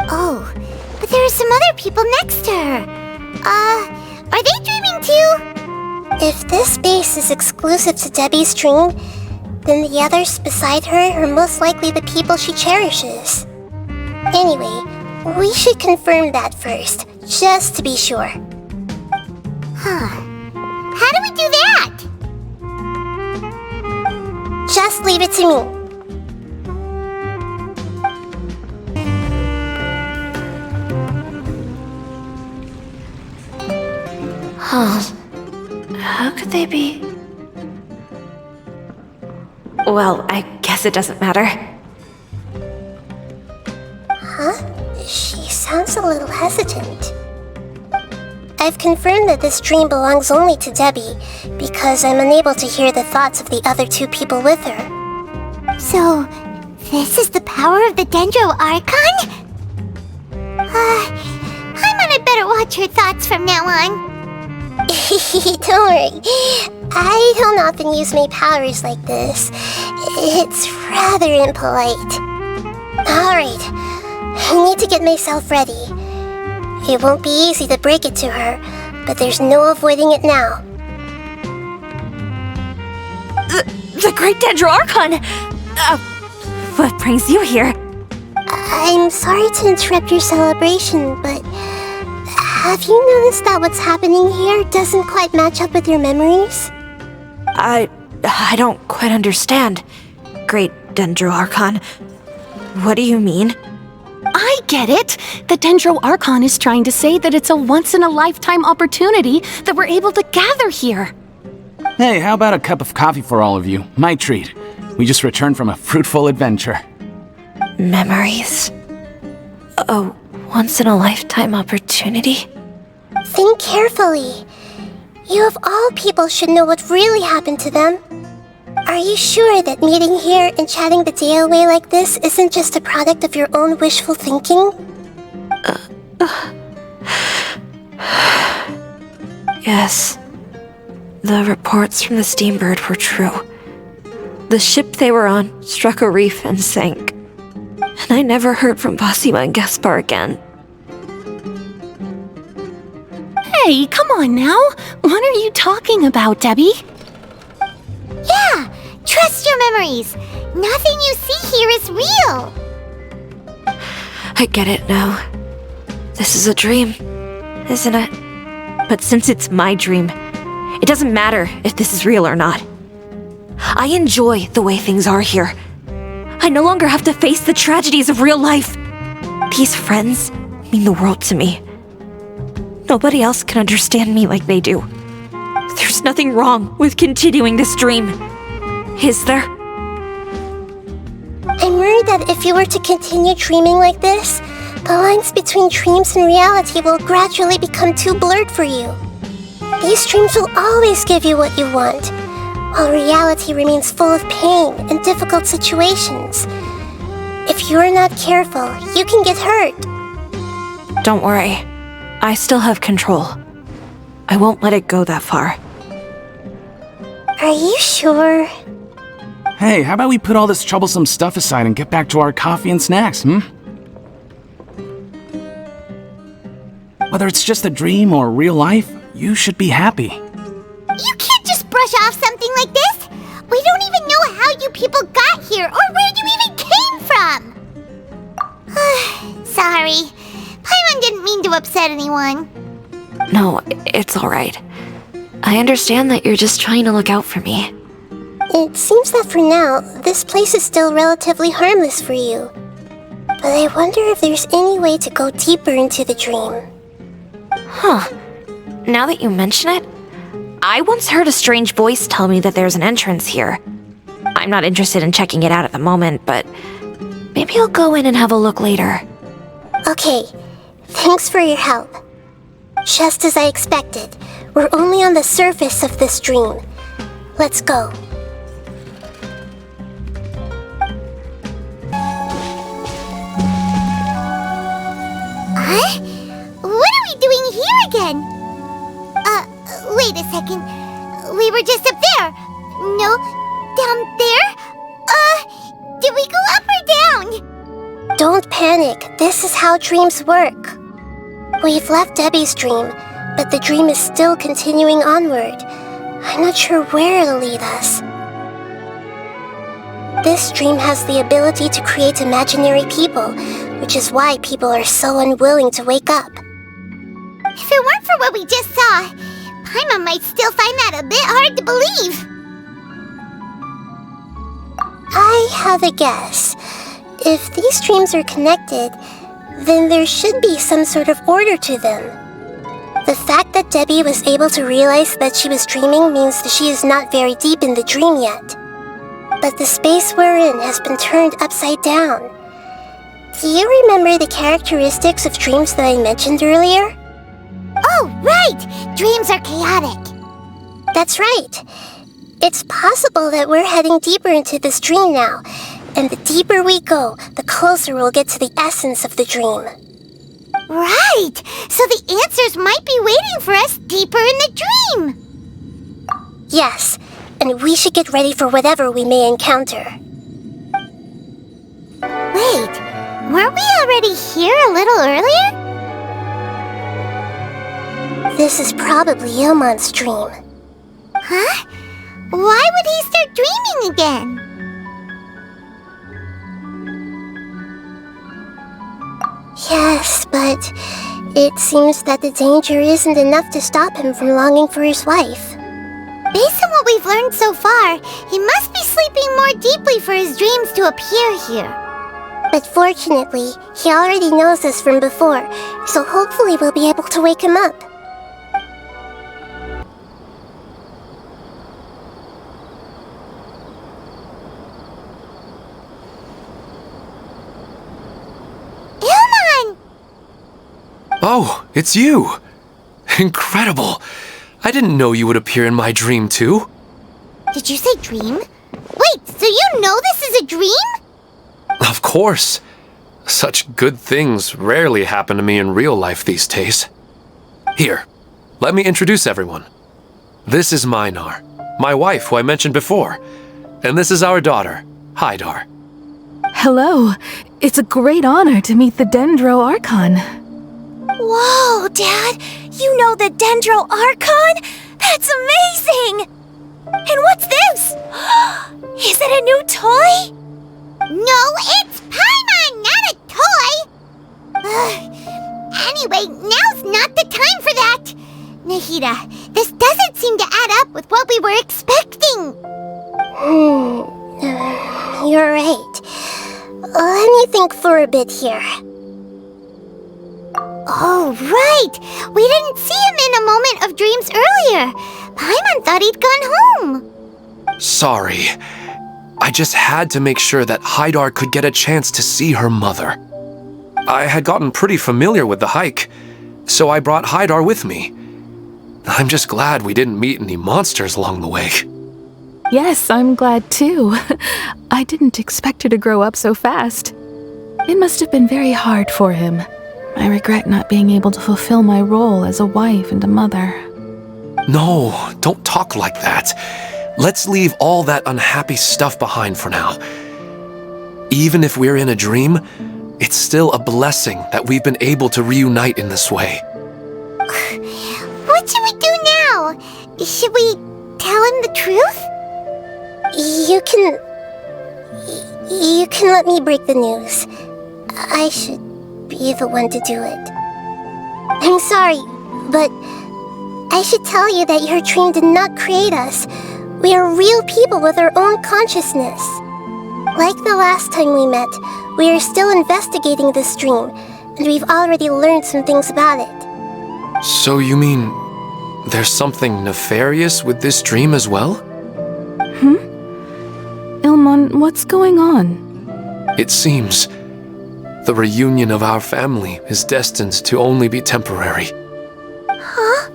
Oh, but there are some other people next to her. Are they dreaming too? If this space is exclusive to Debbie's dream, then the others beside her are most likely the people she cherishes. Anyway, we should confirm that first, just to be sure. Huh. How do we do that? Just leave it to me. Huh. How could they be? Well, I guess it doesn't matter. Huh? She sounds a little hesitant. I've confirmed that this dream belongs only to Debbie, because I'm unable to hear the thoughts of the other two people with her. So, this is the power of the Dendro Archon? Paimon had better watch her thoughts from now on. Don't worry. I don't often use my powers like this. It's rather impolite. Alright, I need to get myself ready. It won't be easy to break it to her, but there's no avoiding it now. The Great Dendro Archon! What brings you here? I'm sorry to interrupt your celebration, but have you noticed that what's happening here doesn't quite match up with your memories? I don't quite understand. Great Dendro Archon. What do you mean? I get it! The Dendro Archon is trying to say that it's a once-in-a-lifetime opportunity that we're able to gather here. Hey, how about a cup of coffee for all of you? My treat. We just returned from a fruitful adventure. Memories? A once-in-a-lifetime opportunity? Think carefully. You of all people should know what really happened to them. Are you sure that meeting here and chatting the day away like this isn't just a product of your own wishful thinking? Yes. The reports from the Steambird were true. The ship they were on struck a reef and sank. And I never heard from Basima and Gaspar again. Hey, come on now! What are you talking about, Debbie? Yeah! Trust your memories! Nothing you see here is real! I get it now. This is a dream, isn't it? But since it's my dream, it doesn't matter if this is real or not. I enjoy the way things are here. I no longer have to face the tragedies of real life. These friends mean the world to me. Nobody else can understand me like they do. There's nothing wrong with continuing this dream. Is there? I'm worried that if you were to continue dreaming like this, the lines between dreams and reality will gradually become too blurred for you. These dreams will always give you what you want, while reality remains full of pain and difficult situations. If you're not careful, you can get hurt. Don't worry. I still have control. I won't let it go that far. Are you sure? Hey, how about we put all this troublesome stuff aside and get back to our coffee and snacks, Whether it's just a dream or real life, you should be happy. You can't just brush off something like this! We don't even know how you people got here or where you even came from! Sorry. Paimon didn't mean to upset anyone. No, it's alright. I understand that you're just trying to look out for me. It seems that for now, this place is still relatively harmless for you. But I wonder if there's any way to go deeper into the dream. Huh. Now that you mention it, I once heard a strange voice tell me that there's an entrance here. I'm not interested in checking it out at the moment, but maybe I'll go in and have a look later. Okay, thanks for your help. Just as I expected, we're only on the surface of this dream. Let's go. Huh? What are we doing here again? Wait a second. We were just up there. No, down there? Did we go up or down? Don't panic. This is how dreams work. We've left Debbie's dream, but the dream is still continuing onward. I'm not sure where it'll lead us. This dream has the ability to create imaginary people, which is why people are so unwilling to wake up. If it weren't for what we just saw, Paimon might still find that a bit hard to believe. I have a guess. If these dreams are connected, then there should be some sort of order to them. The fact that Debbie was able to realize that she was dreaming means that she is not very deep in the dream yet. But the space we're in has been turned upside down. Do you remember the characteristics of dreams that I mentioned earlier? Oh, right! Dreams are chaotic. That's right. It's possible that we're heading deeper into this dream now, and the deeper we go, the closer we'll get to the essence of the dream. Right! So the answers might be waiting for us deeper in the dream! Yes, and we should get ready for whatever we may encounter. Wait, weren't we already here a little earlier? This is probably Ilmon's dream. Huh? Why would he start dreaming again? Yes, but it seems that the danger isn't enough to stop him from longing for his wife. Based on what we've learned so far, he must be sleeping more deeply for his dreams to appear here. But fortunately, he already knows us from before, so hopefully we'll be able to wake him up. Ilmon! Oh, it's you! Incredible! I didn't know you would appear in my dream, too. Did you say dream? Wait, so you know this is a dream? Of course. Such good things rarely happen to me in real life these days. Here, let me introduce everyone. This is Minar, my wife who I mentioned before. And this is our daughter, Hydar. Hello. It's a great honor to meet the Dendro Archon. Whoa, Dad! You know the Dendro Archon? That's amazing! And what's this? Is it a new toy? No, it's Paimon, not a toy! Anyway, now's not the time for that! Nahida, this doesn't seem to add up with what we were expecting! You're right. Let me think for a bit here. Oh, right! We didn't see him in a moment of dreams earlier. Paimon thought he'd gone home. Sorry. I just had to make sure that Haidar could get a chance to see her mother. I had gotten pretty familiar with the hike, so I brought Haidar with me. I'm just glad we didn't meet any monsters along the way. Yes, I'm glad too. I didn't expect her to grow up so fast. It must have been very hard for him. I regret not being able to fulfill my role as a wife and a mother. No, don't talk like that. Let's leave all that unhappy stuff behind for now. Even if we're in a dream, it's still a blessing that we've been able to reunite in this way. What should we do now? Should we tell him the truth? You can let me break the news. I should be the one to do it. I'm sorry, but I should tell you that your dream did not create us. We are real people with our own consciousness. Like the last time we met, we are still investigating this dream, and we've already learned some things about it. So you mean there's something nefarious with this dream as well? Ilmon, what's going on? It seems the reunion of our family is destined to only be temporary. Huh?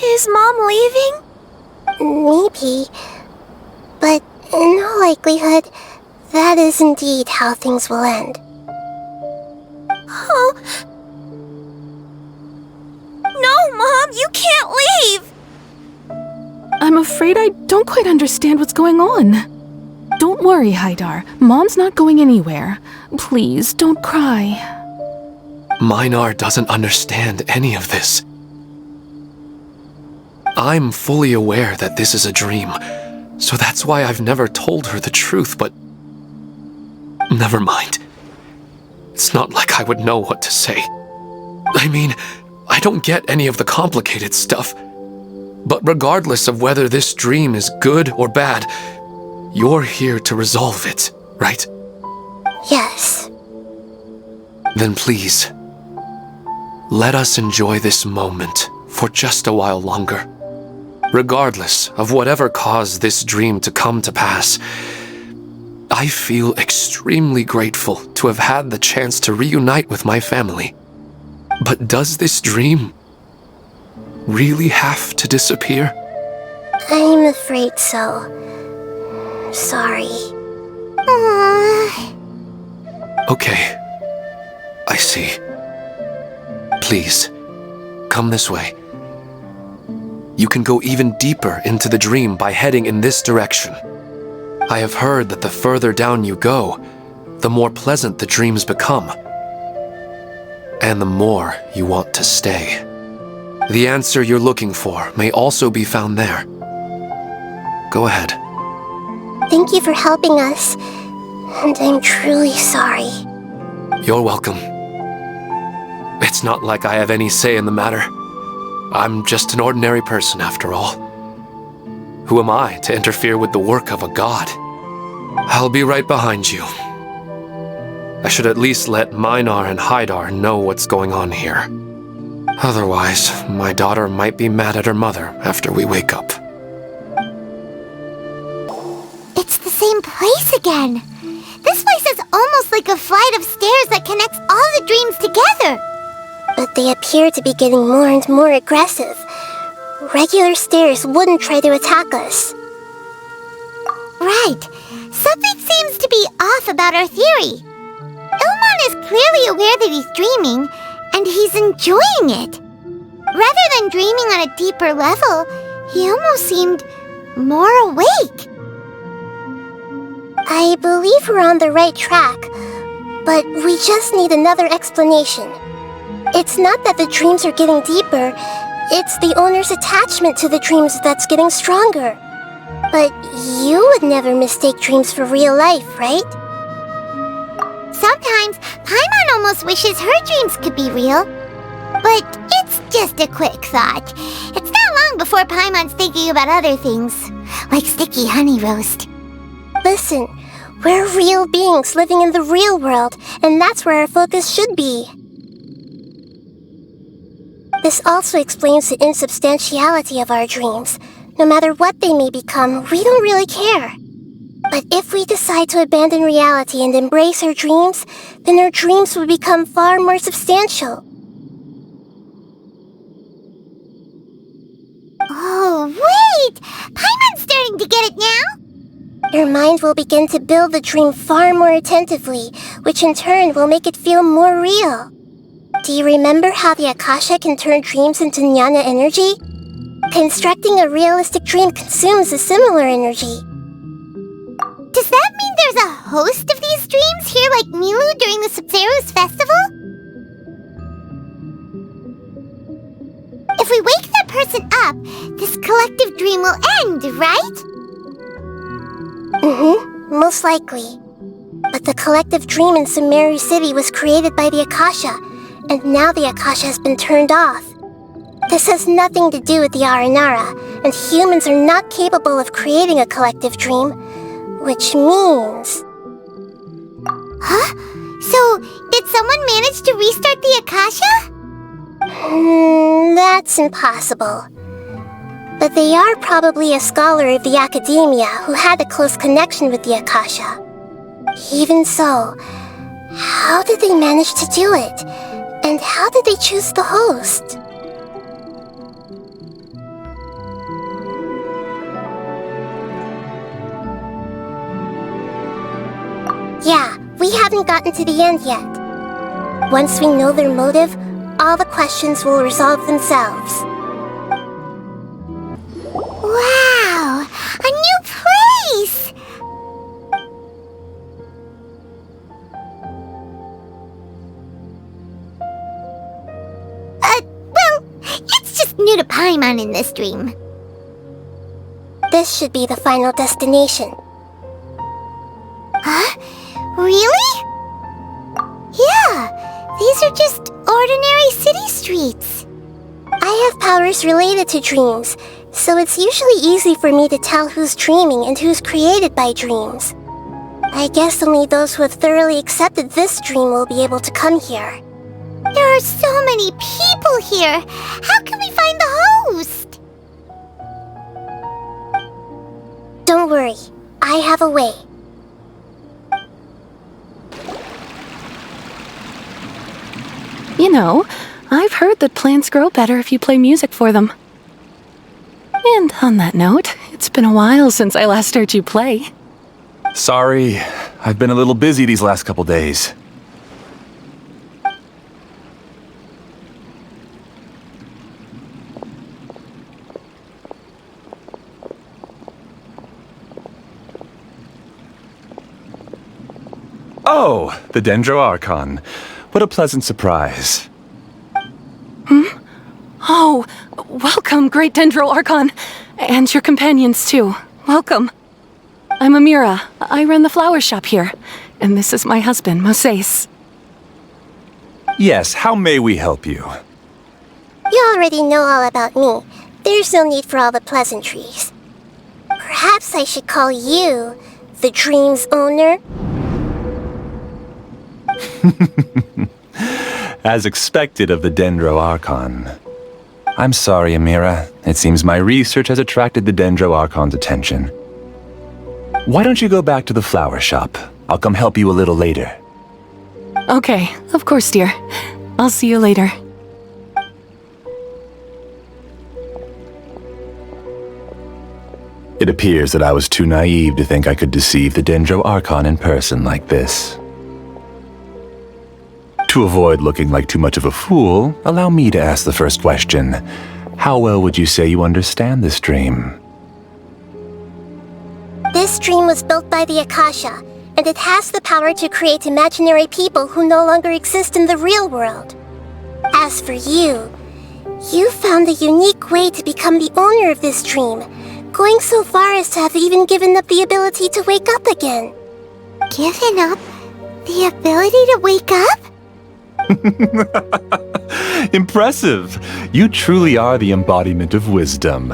Is Mom leaving? Maybe, but in all likelihood, that is indeed how things will end. Oh. No, Mom, you can't leave! I'm afraid I don't quite understand what's going on. Don't worry, Haidar. Mom's not going anywhere. Please, don't cry. Minar doesn't understand any of this. I'm fully aware that this is a dream, so that's why I've never told her the truth, but... Never mind. It's not like I would know what to say. I mean, I don't get any of the complicated stuff. But regardless of whether this dream is good or bad, you're here to resolve it, right? Yes. Then please, let us enjoy this moment for just a while longer. Regardless of whatever caused this dream to come to pass, I feel extremely grateful to have had the chance to reunite with my family. But does this dream really have to disappear? I'm afraid so. Sorry. Okay. I see. Please, come this way. You can go even deeper into the dream by heading in this direction. I have heard that the further down you go, the more pleasant the dreams become. And the more you want to stay. The answer you're looking for may also be found there. Go ahead. Thank you for helping us, and I'm truly sorry. You're welcome. It's not like I have any say in the matter. I'm just an ordinary person after all. Who am I to interfere with the work of a god? I'll be right behind you. I should at least let Minar and Haidar know what's going on here. Otherwise, my daughter might be mad at her mother after we wake up. It's the same place again. This place is almost like a flight of stairs that connects all the dreams together. But they appear to be getting more and more aggressive. Regular stairs wouldn't try to attack us. Right. Something seems to be off about our theory. Ilmon is clearly aware that he's dreaming, and he's enjoying it. Rather than dreaming on a deeper level, he almost seemed more awake. I believe we're on the right track, but we just need another explanation. It's not that the dreams are getting deeper, it's the owner's attachment to the dreams that's getting stronger. But you would never mistake dreams for real life, right? Sometimes, Paimon almost wishes her dreams could be real. But it's just a quick thought. It's not long before Paimon's thinking about other things, like sticky honey roast. Listen, we're real beings living in the real world, and that's where our focus should be. This also explains the insubstantiality of our dreams. No matter what they may become, we don't really care. But if we decide to abandon reality and embrace our dreams, then our dreams would become far more substantial. Oh, wait! Paimon's starting to get it now! Your mind will begin to build the dream far more attentively, which in turn will make it feel more real. Do you remember how the Akasha can turn dreams into jnana energy? Constructing a realistic dream consumes a similar energy. Does that mean there's a host of these dreams here like Milu during the Sub-Zero's festival? If we wake that person up, this collective dream will end, right? Most likely. But the collective dream in Sumeru City was created by the Akasha, and now the Akasha has been turned off. This has nothing to do with the Aranara, and humans are not capable of creating a collective dream, which means... Huh? So, did someone manage to restart the Akasha? That's impossible. But they are probably a scholar of the academia who had a close connection with the Akasha. Even so, how did they manage to do it? And how did they choose the host? Yeah, we haven't gotten to the end yet. Once we know their motive, all the questions will resolve themselves. Wow! A new place! Well, it's just new to Paimon in this dream. This should be the final destination. Huh? Really? Yeah, these are just ordinary city streets. I have powers related to dreams, so it's usually easy for me to tell who's dreaming and who's created by dreams. I guess only those who have thoroughly accepted this dream will be able to come here. There are so many people here. How can we find the host? Don't worry, I have a way. You know, I've heard that plants grow better if you play music for them. And on that note, it's been a while since I last heard you play. Sorry, I've been a little busy these last couple days. Oh, the Dendro Archon. What a pleasant surprise. Oh, welcome, Great Dendro Archon. And your companions, too. Welcome. I'm Amira. I run the flower shop here. And this is my husband, Moses. Yes, how may we help you? You already know all about me. There's no need for all the pleasantries. Perhaps I should call you the dream's owner? As expected of the Dendro Archon. I'm sorry, Amira. It seems my research has attracted the Dendro Archon's attention. Why don't you go back to the flower shop? I'll come help you a little later. Okay, of course, dear. I'll see you later. It appears that I was too naive to think I could deceive the Dendro Archon in person like this. To avoid looking like too much of a fool, allow me to ask the first question. How well would you say you understand this dream? This dream was built by the Akasha, and it has the power to create imaginary people who no longer exist in the real world. As for you, you found a unique way to become the owner of this dream, going so far as to have even given up the ability to wake up again. Given up the ability to wake up? Impressive! You truly are the embodiment of wisdom.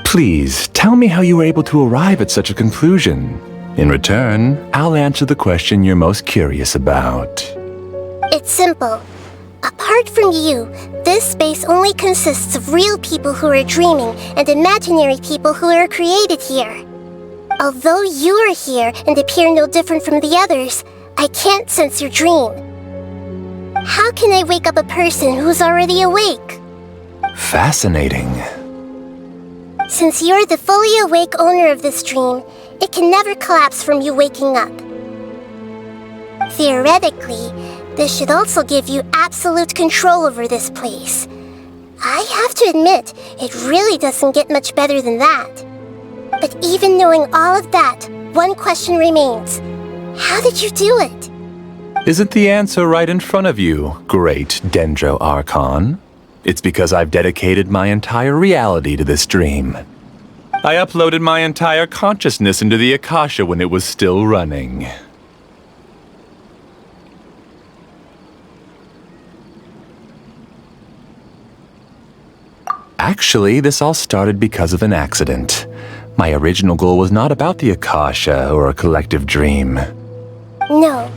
Please, tell me how you were able to arrive at such a conclusion. In return, I'll answer the question you're most curious about. It's simple. A part Apart from you, this space only consists of real people who are dreaming and imaginary people who are created here. Although you are here and appear no different from the others, I can't sense your dream. How can I wake up a person who's already awake? Fascinating. Since you're the fully awake owner of this dream, it can never collapse from you waking up. Theoretically, this should also give you absolute control over this place. I have to admit, it really doesn't get much better than that. But even knowing all of that, one question remains. How did you do it? Isn't the answer right in front of you, great Dendro Archon? It's because I've dedicated my entire reality to this dream. I uploaded my entire consciousness into the Akasha when it was still running. Actually, this all started because of an accident. My original goal was not about the Akasha or a collective dream. No.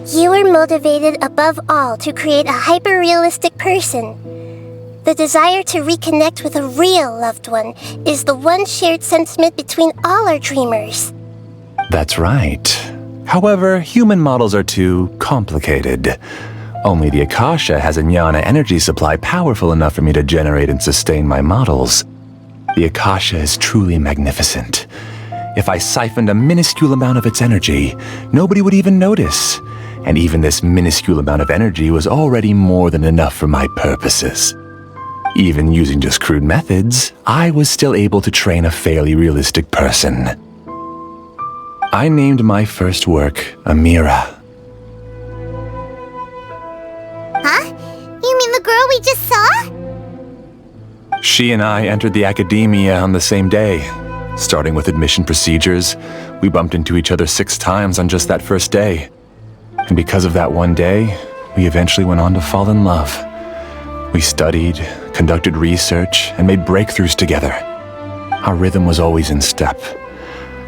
You were motivated above all to create a hyper-realistic person. The desire to reconnect with a real loved one is the one shared sentiment between all our dreamers. That's right. However, human models are too complicated. Only the Akasha has a jnana energy supply powerful enough for me to generate and sustain my models. The Akasha is truly magnificent. If I siphoned a minuscule amount of its energy, nobody would even notice. And even this minuscule amount of energy was already more than enough for my purposes. Even using just crude methods, I was still able to train a fairly realistic person. I named my first work Amira. Huh? You mean the girl we just saw? She and I entered the academia on the same day. Starting with admission procedures, we bumped into each other 6 times on just that first day. And because of that one day, we eventually went on to fall in love. We studied, conducted research, and made breakthroughs together. Our rhythm was always in step.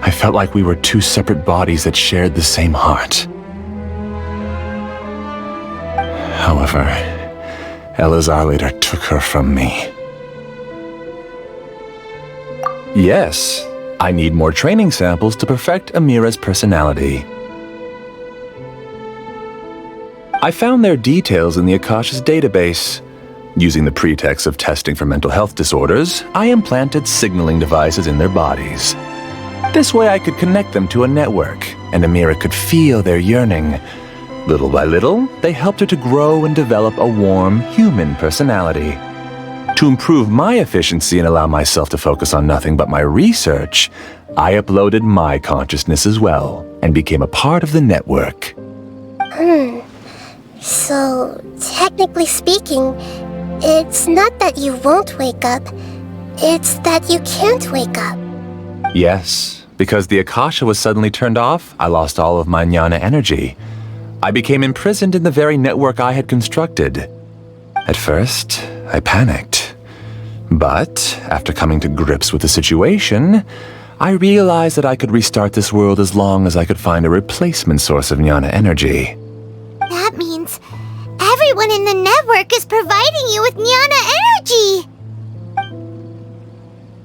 I felt like we were 2 separate bodies that shared the same heart. However, Elazar later took her from me. Yes, I need more training samples to perfect Amira's personality. I found their details in the Akasha's database. Using the pretext of testing for mental health disorders, I implanted signaling devices in their bodies. This way I could connect them to a network, and Amira could feel their yearning. Little by little, they helped her to grow and develop a warm, human personality. To improve my efficiency and allow myself to focus on nothing but my research, I uploaded my consciousness as well, and became a part of the network. So, technically speaking, it's not that you won't wake up, it's that you can't wake up. Yes, because the Akasha was suddenly turned off, I lost all of my jnana energy. I became imprisoned in the very network I had constructed. At first, I panicked. But, after coming to grips with the situation, I realized that I could restart this world as long as I could find a replacement source of jnana energy. That means everyone in the network is providing you with jnana energy!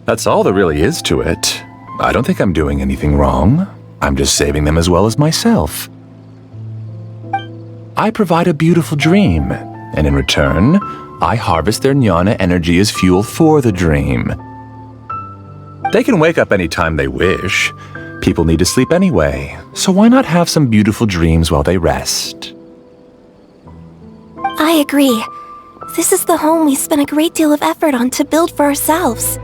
That's all there really is to it. I don't think I'm doing anything wrong. I'm just saving them as well as myself. I provide a beautiful dream, and in return, I harvest their jnana energy as fuel for the dream. They can wake up anytime they wish. People need to sleep anyway, so why not have some beautiful dreams while they rest? I agree. This is the home we spent a great deal of effort on to build for ourselves.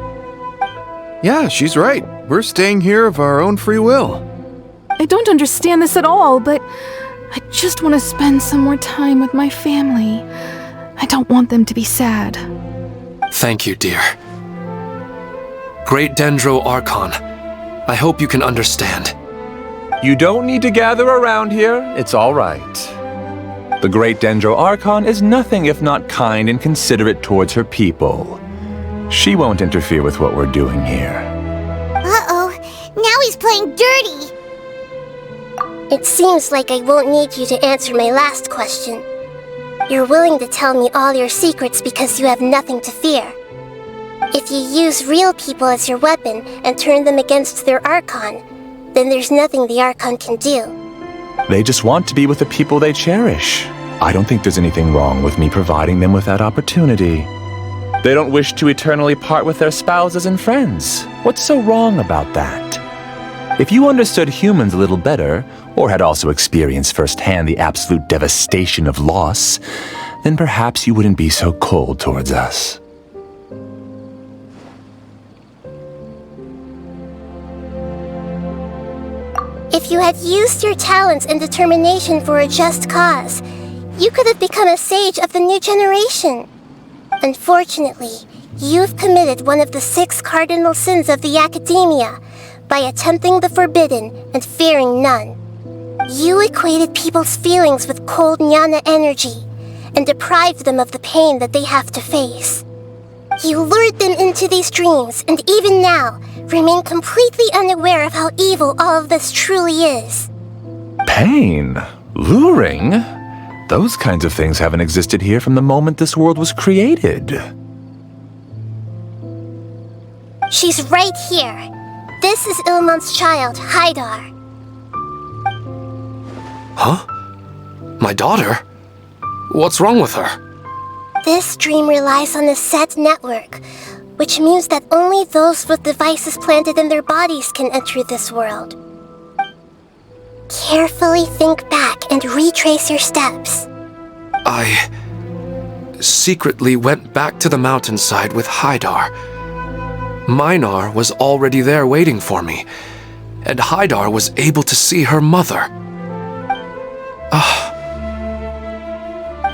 Yeah, she's right. We're staying here of our own free will. I don't understand this at all, but I just want to spend some more time with my family. I don't want them to be sad. Thank you, dear. Great Dendro Archon, I hope you can understand. You don't need to gather around here. It's all right. The Great Dendro Archon is nothing if not kind and considerate towards her people. She won't interfere with what we're doing here. Uh-oh, now he's playing dirty! It seems like I won't need you to answer my last question. You're willing to tell me all your secrets because you have nothing to fear. If you use real people as your weapon and turn them against their Archon, then there's nothing the Archon can do. They just want to be with the people they cherish. I don't think there's anything wrong with me providing them with that opportunity. They don't wish to eternally part with their spouses and friends. What's so wrong about that? If you understood humans a little better, or had also experienced firsthand the absolute devastation of loss, then perhaps you wouldn't be so cold towards us. If you had used your talents and determination for a just cause, you could have become a sage of the new generation. Unfortunately, you've committed one of the 6 cardinal sins of the Academia by attempting the forbidden and fearing none. You equated people's feelings with cold jnana energy and deprived them of the pain that they have to face. You lured them into these dreams and even now remain completely unaware of how evil all of this truly is. Pain? Luring? Those kinds of things haven't existed here from the moment this world was created. She's right here. This is Ilmon's child, Haidar. Huh? My daughter? What's wrong with her? This dream relies on a set network, which means that only those with devices planted in their bodies can enter this world. Carefully think back and retrace your steps. I secretly went back to the mountainside with Haidar. Minar was already there waiting for me, and Haidar was able to see her mother.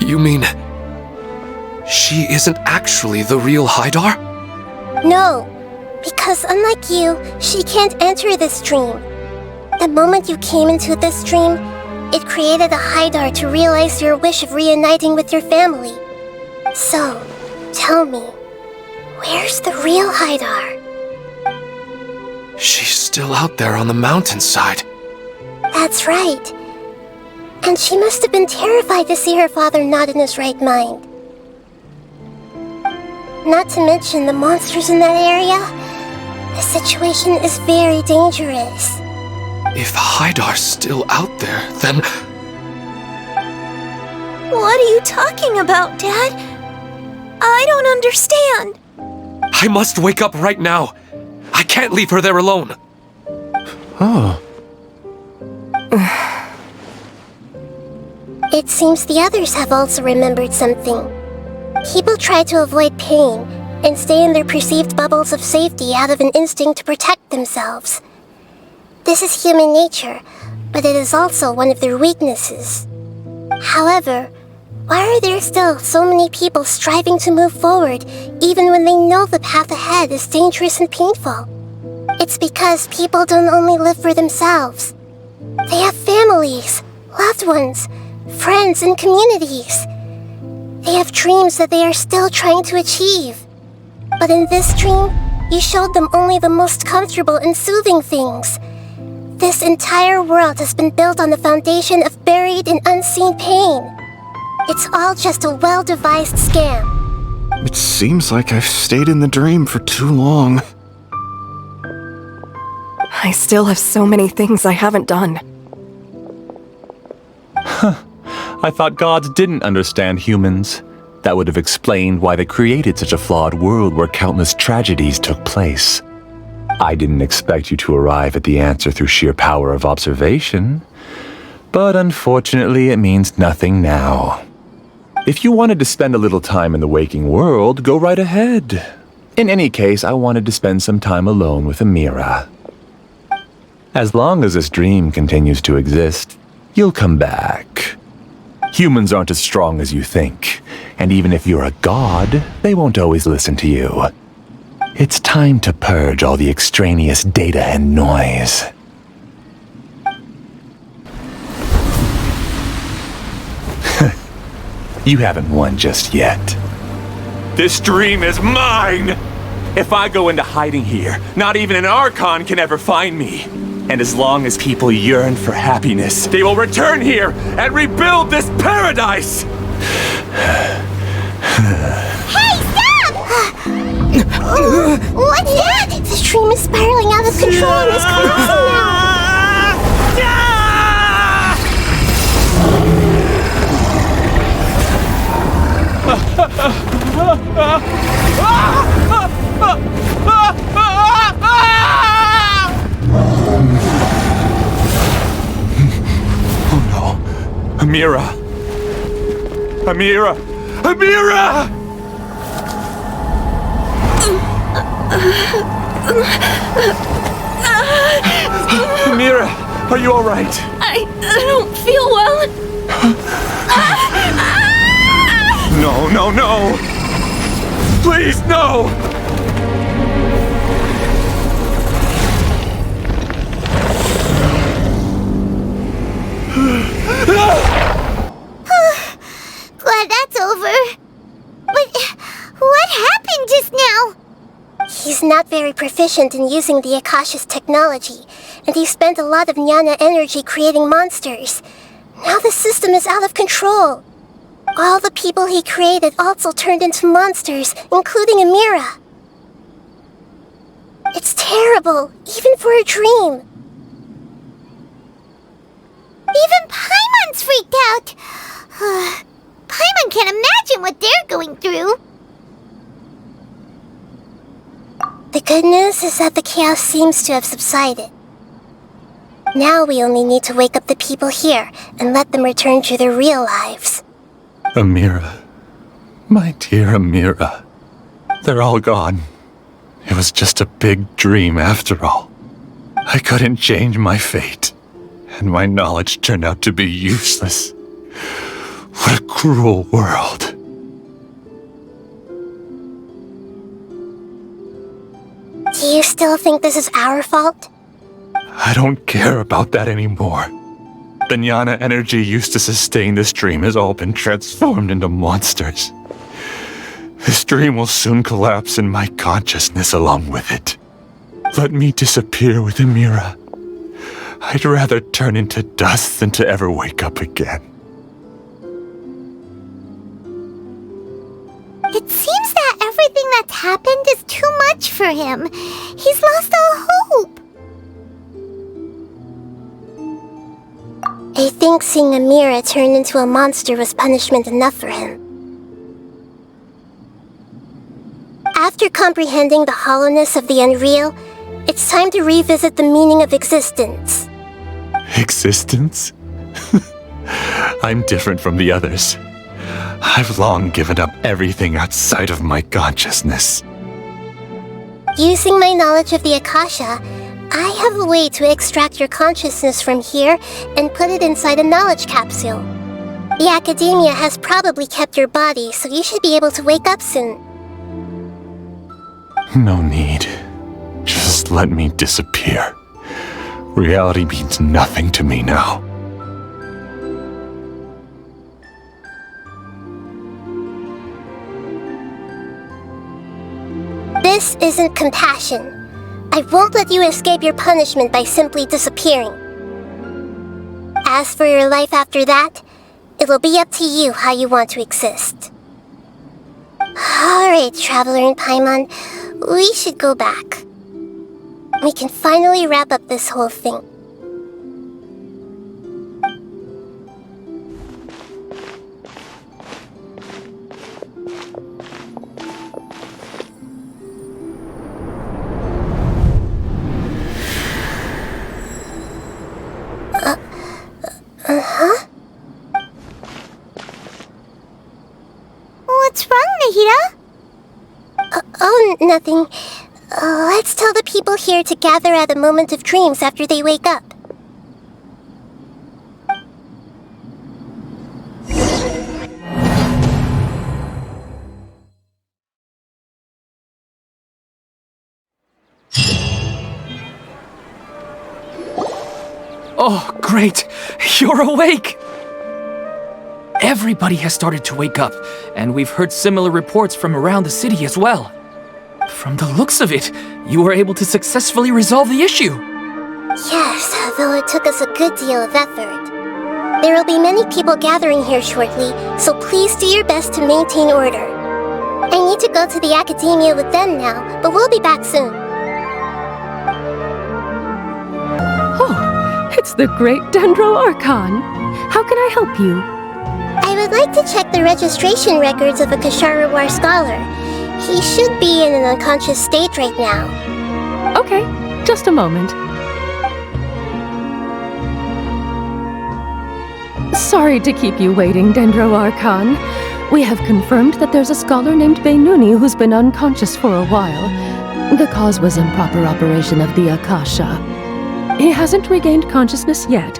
You mean she isn't actually the real Haidar? No, because unlike you, she can't enter this dream. The moment you came into this dream, it created a Haidar to realize your wish of reuniting with your family. So, tell me, where's the real Haidar? She's still out there on the mountainside. That's right. And she must have been terrified to see her father not in his right mind. Not to mention the monsters in that area. The situation is very dangerous. If Haidar's still out there, then... What are you talking about, Dad? I don't understand. I must wake up right now. I can't leave her there alone. Oh. It seems the others have also remembered something. People try to avoid pain and stay in their perceived bubbles of safety out of an instinct to protect themselves. This is human nature, but it is also one of their weaknesses. However, why are there still so many people striving to move forward even when they know the path ahead is dangerous and painful? It's because people don't only live for themselves. They have families, loved ones, friends, and communities. They have dreams that they are still trying to achieve. But in this dream, you showed them only the most comfortable and soothing things. This entire world has been built on the foundation of buried and unseen pain. It's all just a well-devised scam. It seems like I've stayed in the dream for too long. I still have so many things I haven't done. I thought gods didn't understand humans. That would have explained why they created such a flawed world where countless tragedies took place. I didn't expect you to arrive at the answer through sheer power of observation. But unfortunately, it means nothing now. If you wanted to spend a little time in the waking world, go right ahead. In any case, I wanted to spend some time alone with Amira. As long as this dream continues to exist, you'll come back. Humans aren't as strong as you think, and even if you're a god, they won't always listen to you. It's time to purge all the extraneous data and noise. You haven't won just yet. This dream is mine! If I go into hiding here, not even an Archon can ever find me. And as long as people yearn for happiness, they will return here and rebuild this paradise! Hey, stop! What's that? The stream is spiraling out of control and is collapsing now. Oh no. Amira! Amira! Amira! Amira, are you all right? I don't feel well. No, no, no! Please, no! Glad that's over. But what happened just now? He's not very proficient in using the Akasha's technology, and he spent a lot of jnana energy creating monsters. Now the system is out of control. All the people he created also turned into monsters, including Amira. It's terrible, even for a dream. Even Paimon's freaked out. Paimon can't imagine what they're going through. The good news is that the chaos seems to have subsided. Now we only need to wake up the people here and let them return to their real lives. Amira. My dear Amira. They're all gone. It was just a big dream after all. I couldn't change my fate, and my knowledge turned out to be useless. What a cruel world. Do you still think this is our fault? I don't care about that anymore. The jnana energy used to sustain this dream has all been transformed into monsters. This dream will soon collapse and my consciousness along with it. Let me disappear with Amira. I'd rather turn into dust than to ever wake up again. It seems that everything that's happened is too much for him. He's lost all hope. I think seeing Amira turn into a monster was punishment enough for him. After comprehending the hollowness of the unreal, it's time to revisit the meaning of existence. Existence? I'm different from the others. I've long given up everything outside of my consciousness. Using my knowledge of the Akasha, I have a way to extract your consciousness from here and put it inside a knowledge capsule. The Academia has probably kept your body, so you should be able to wake up soon. No need. Just let me disappear. Reality means nothing to me now. This isn't compassion. I won't let you escape your punishment by simply disappearing. As for your life after that, it'll be up to you how you want to exist. Alright, Traveler and Paimon, we should go back. We can finally wrap up this whole thing. What's wrong, Nahida? Oh, nothing. Let's tell the people here to gather at a moment of dreams after they wake up. Oh, great! You're awake! Everybody has started to wake up, and we've heard similar reports from around the city as well. From the looks of it, you were able to successfully resolve the issue. Yes, though it took us a good deal of effort. There will be many people gathering here shortly, so please do your best to maintain order. I need to go to the academia with them now, but we'll be back soon. Oh, it's the great Dendro Archon. How can I help you? I would like to check the registration records of a Kashara War scholar. He should be in an unconscious state right now. Okay, just a moment. Sorry to keep you waiting, Dendro Archon. We have confirmed that there's a scholar named Beinuni who's been unconscious for a while. The cause was improper operation of the Akasha. He hasn't regained consciousness yet,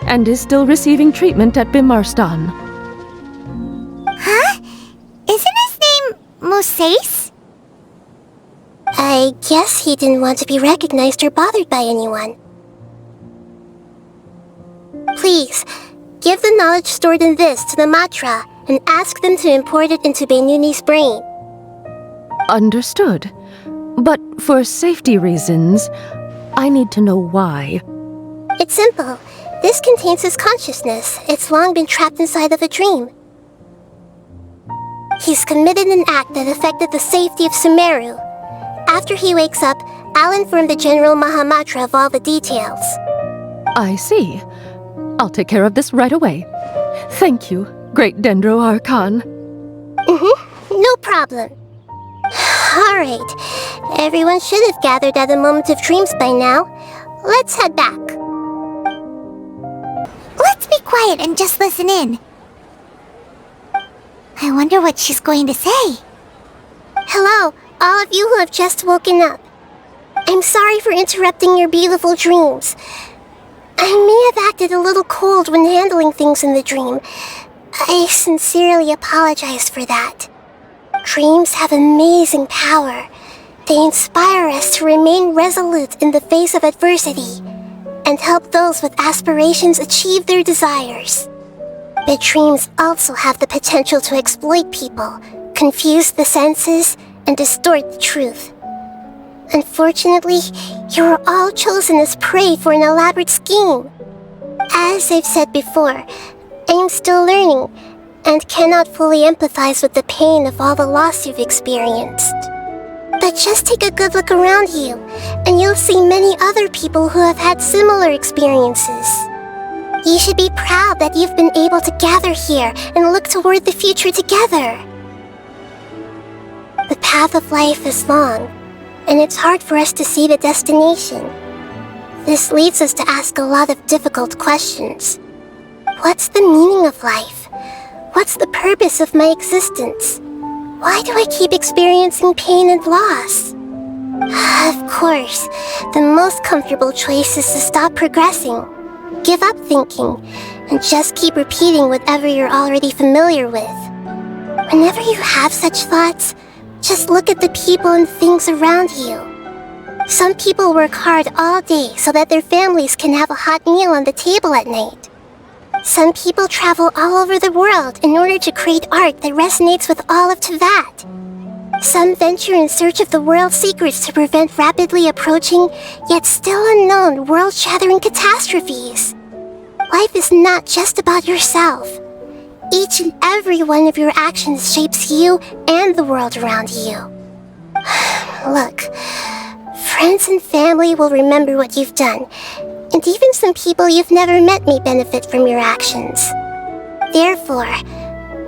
and is still receiving treatment at Bimarstan. Huh? Isn't his name Moses? I guess he didn't want to be recognized or bothered by anyone. Please, give the knowledge stored in this to the Matra and ask them to import it into Beinuni's brain. Understood. But for safety reasons, I need to know why. It's simple. This contains his consciousness. It's long been trapped inside of a dream. He's committed an act that affected the safety of Sumeru. After he wakes up, I'll inform the General Mahamatra of all the details. I see. I'll take care of this right away. Thank you, great Dendro Archon. No problem. Alright. Everyone should have gathered at the Moment of Dreams by now. Let's head back. Let's be quiet and just listen in. I wonder what she's going to say. Hello, all of you who have just woken up. I'm sorry for interrupting your beautiful dreams. I may have acted a little cold when handling things in the dream. I sincerely apologize for that. Dreams have amazing power. They inspire us to remain resolute in the face of adversity and help those with aspirations achieve their desires. But dreams also have the potential to exploit people, confuse the senses, and distort the truth. Unfortunately, you are all chosen as prey for an elaborate scheme. As I've said before, I am still learning and cannot fully empathize with the pain of all the loss you've experienced. But just take a good look around you, and you'll see many other people who have had similar experiences. You should be proud that you've been able to gather here and look toward the future together. The path of life is long, and it's hard for us to see the destination. This leads us to ask a lot of difficult questions. What's the meaning of life? What's the purpose of my existence? Why do I keep experiencing pain and loss? Of course, the most comfortable choice is to stop progressing, give up thinking, and just keep repeating whatever you're already familiar with. Whenever you have such thoughts, just look at the people and things around you. Some people work hard all day so that their families can have a hot meal on the table at night. Some people travel all over the world in order to create art that resonates with all of Teyvat. Some venture in search of the world's secrets to prevent rapidly approaching, yet still unknown, world-shattering catastrophes. Life is not just about yourself. Each and every one of your actions shapes you and the world around you. Look, friends and family will remember what you've done, and even some people you've never met may benefit from your actions. Therefore,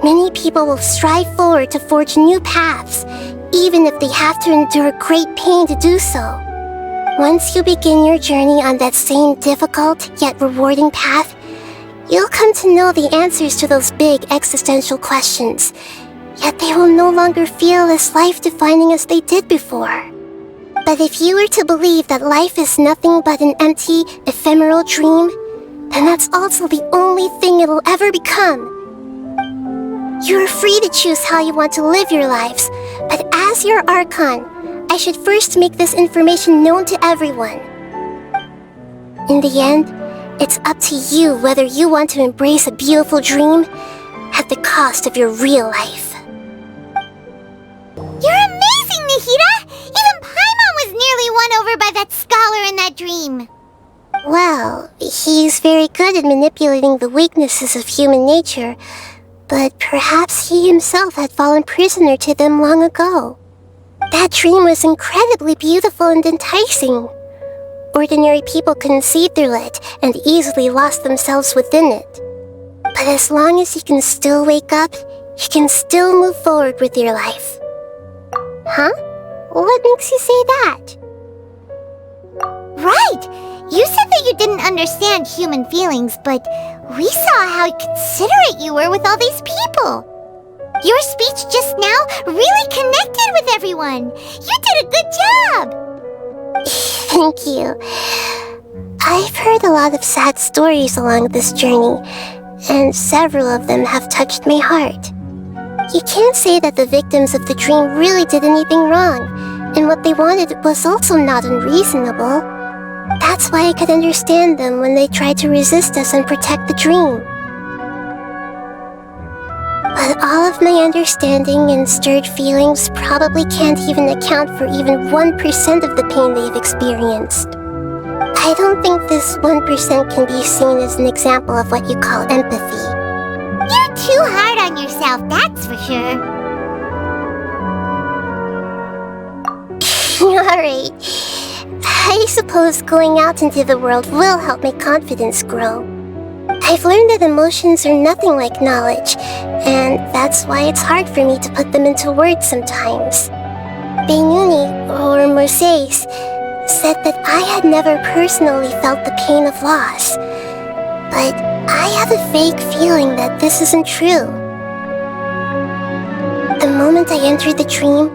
many people will strive forward to forge new paths, even if they have to endure great pain to do so. Once you begin your journey on that same difficult yet rewarding path, you'll come to know the answers to those big existential questions, yet they will no longer feel as life-defining as they did before. But if you were to believe that life is nothing but an empty, ephemeral dream, then that's also the only thing it'll ever become. You are free to choose how you want to live your lives, but as your Archon, I should first make this information known to everyone. In the end, it's up to you whether you want to embrace a beautiful dream at the cost of your real life. You're amazing, Nahida! Even Paimon was nearly won over by that scholar in that dream. Well, he's very good at manipulating the weaknesses of human nature, but perhaps he himself had fallen prisoner to them long ago. That dream was incredibly beautiful and enticing. Ordinary people couldn't see through it and easily lost themselves within it. But as long as you can still wake up, you can still move forward with your life. Huh? What makes you say that? Right! You said that you didn't understand human feelings, but we saw how considerate you were with all these people. Your speech just now really connected with everyone. You did a good job! Thank you. I've heard a lot of sad stories along this journey, and several of them have touched my heart. You can't say that the victims of the dream really did anything wrong, and what they wanted was also not unreasonable. That's why I could understand them when they tried to resist us and protect the dream. But all of my understanding and stirred feelings probably can't even account for even 1% of the pain they've experienced. I don't think this 1% can be seen as an example of what you call empathy. You're too hard on yourself, that's for sure. Alright. I suppose going out into the world will help my confidence grow. I've learned that emotions are nothing like knowledge, and that's why it's hard for me to put them into words sometimes. Benuni, or Moses, said that I had never personally felt the pain of loss, but I have a vague feeling that this isn't true. The moment I entered the dream,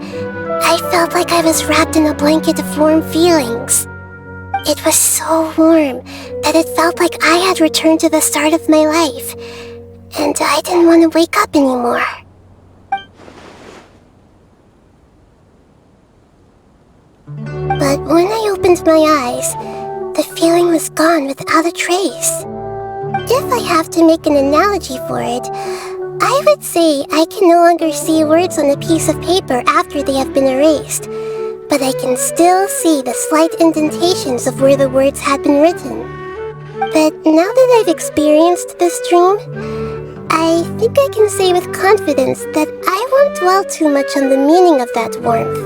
I felt like I was wrapped in a blanket of warm feelings. It was so warm that it felt like I had returned to the start of my life, and I didn't want to wake up anymore. But when I opened my eyes, the feeling was gone without a trace. If I have to make an analogy for it, I would say I can no longer see words on a piece of paper after they have been erased, but I can still see the slight indentations of where the words had been written. But now that I've experienced this dream, I think I can say with confidence that I won't dwell too much on the meaning of that warmth.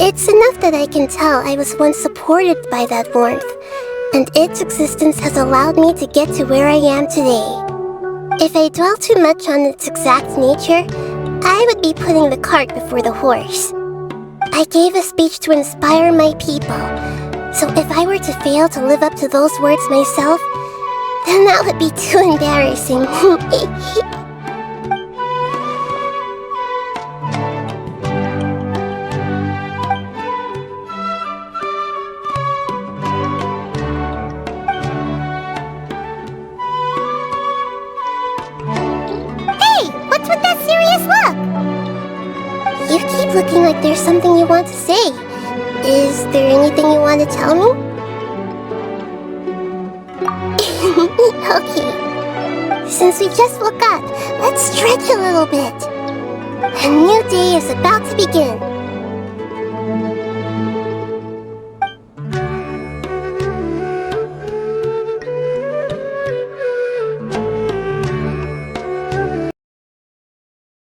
It's enough that I can tell I was once supported by that warmth, and its existence has allowed me to get to where I am today. If I dwell too much on its exact nature, I would be putting the cart before the horse. I gave a speech to inspire my people, so if I were to fail to live up to those words myself, then that would be too embarrassing. You keep looking like there's something you want to say. Is there anything you want to tell me? Okay. Since we just woke up, let's stretch a little bit. A new day is about to begin.